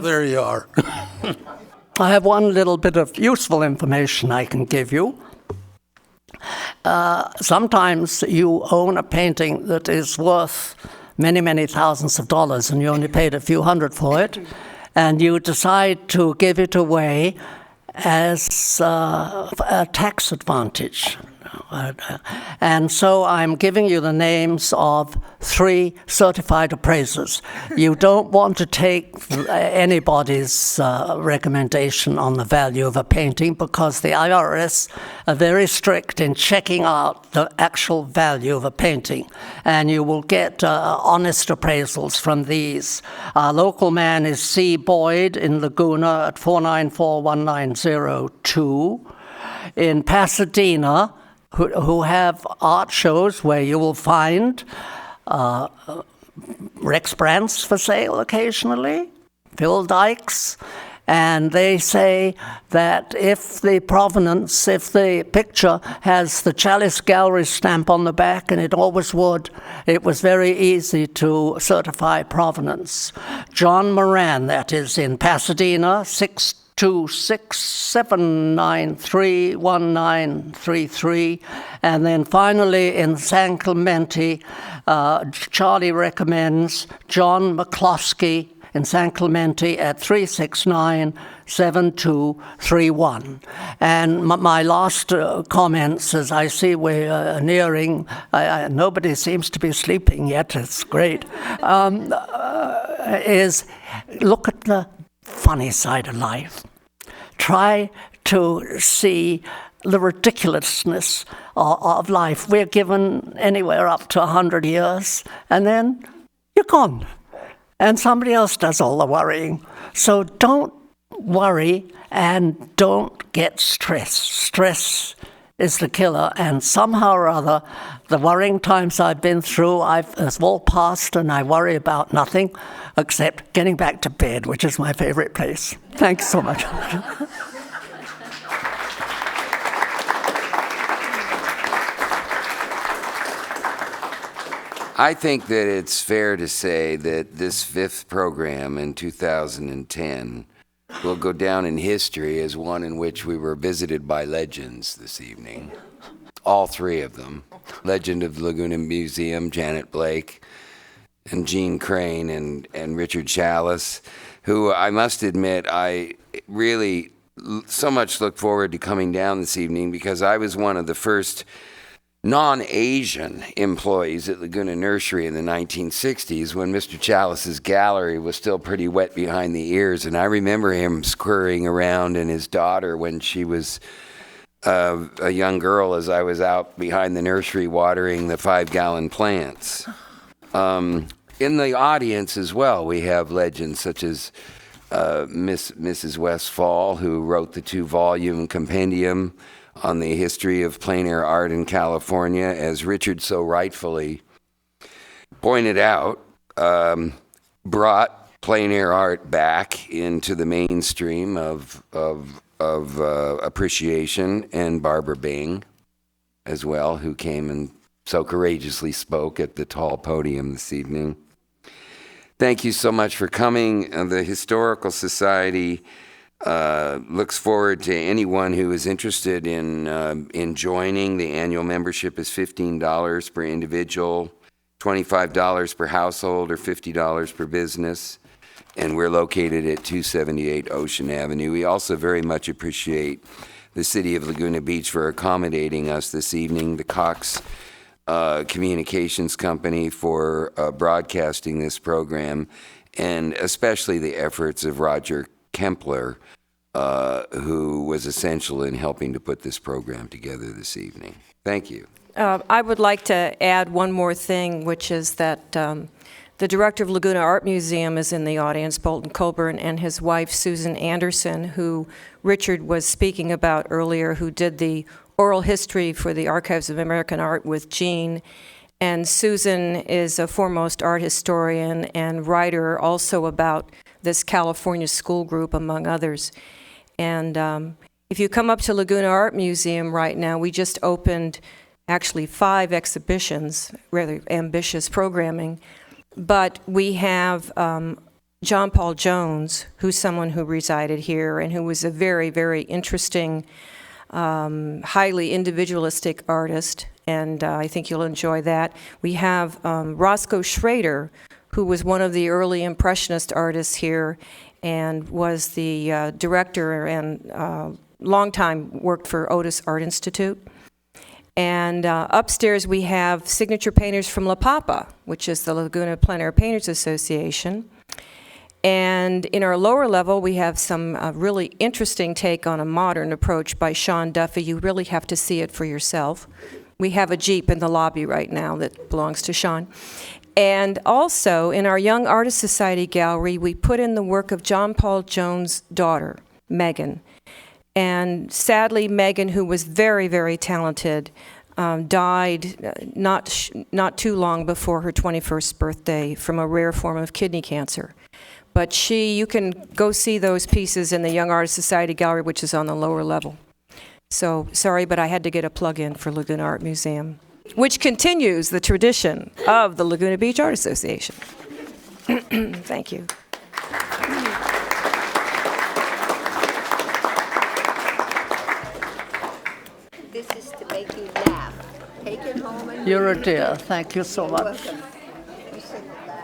there you are. I have one little bit of useful information I can give you. Sometimes you own a painting that is worth many, many thousands of dollars, and you only paid a few hundred for it. And you decide to give it away as a tax advantage. And so I'm giving you the names of 3 certified appraisers. You don't want to take anybody's recommendation on the value of a painting, because the IRS are very strict in checking out the actual value of a painting. And you will get honest appraisals from these. Our local man is C. Boyd in Laguna at 494-1902. In Pasadena, who have art shows where you will find Rex Brandt's for sale occasionally, Phil Dykes, and they say that if the picture has the Chalice Gallery stamp on the back, and it always would, it was very easy to certify provenance. John Moran, that is in Pasadena, 626-793-1933. And then finally in San Clemente, Charlie recommends John McCloskey in San Clemente at 369-7231. And my last comments, as I see we're nearing, nobody seems to be sleeping yet, it's great, is look at the funny side of life. Try to see the ridiculousness of life. We're given anywhere up to 100 years, and then you're gone. And somebody else does all the worrying. So don't worry and don't get stressed. Stress is the killer, and somehow or other, the worrying times I've been through, it's all past, and I worry about nothing except getting back to bed, which is my favorite place. Thanks so much. I think that it's fair to say that this 5th program in 2010 will go down in history as one in which we were visited by legends this evening. All 3 of them. Legend of the Laguna Museum, Janet Blake, and Gene Crane, and Richard Chalice, who I must admit I really so much look forward to coming down this evening, because I was one of the first non-Asian employees at Laguna Nursery in the 1960s when Mr. Chalice's gallery was still pretty wet behind the ears. And I remember him scurrying around, and his daughter when she was a young girl, as I was out behind the nursery watering the 5-gallon plants. In the audience as well, we have legends such as Mrs. Westfall, who wrote the 2-volume compendium on the history of plein air art in California, as Richard so rightfully pointed out, brought plein air art back into the mainstream of appreciation, and Barbara Bing as well, who came and so courageously spoke at the tall podium this evening. Thank you so much for coming. The Historical Society looks forward to anyone who is interested in joining. The annual membership is $15 per individual, $25 per household, or $50 per business. And we're located at 278 Ocean Avenue. We also very much appreciate the City of Laguna Beach for accommodating us this evening, the Cox Communications Company for broadcasting this program, and especially the efforts of Roger Kempler, who was essential in helping to put this program together this evening. Thank you. I would like to add one more thing, which is that the director of Laguna Art Museum is in the audience, Bolton Colburn, and his wife, Susan Anderson, who Richard was speaking about earlier, who did the oral history for the Archives of American Art with Gene. And Susan is a foremost art historian and writer also about this California school group, among others. And if you come up to Laguna Art Museum right now, we just opened actually 5 exhibitions, rather ambitious programming. But we have John Paul Jones, who's someone who resided here and who was a very, very interesting, highly individualistic artist, and I think you'll enjoy that. We have Roscoe Schrader, who was one of the early Impressionist artists here and was the director and long time worked for Otis Art Institute. And upstairs we have signature painters from La Papa, which is the Laguna Plein Air Painters Association. And in our lower level, we have some really interesting take on a modern approach by Sean Duffy. You really have to see it for yourself. We have a Jeep in the lobby right now that belongs to Sean. And also, in our Young Artist Society gallery, we put in the work of John Paul Jones' daughter, Megan. And sadly, Megan, who was very, very talented, died not too long before her 21st birthday from a rare form of kidney cancer. But you can go see those pieces in the Young Artist Society gallery, which is on the lower level. So, sorry, but I had to get a plug-in for Laguna Art Museum, which continues the tradition of the Laguna Beach Art Association. Thank you. This is to make you laugh. Take it home and You're a dear. Thank you so much. welcome. You sit back.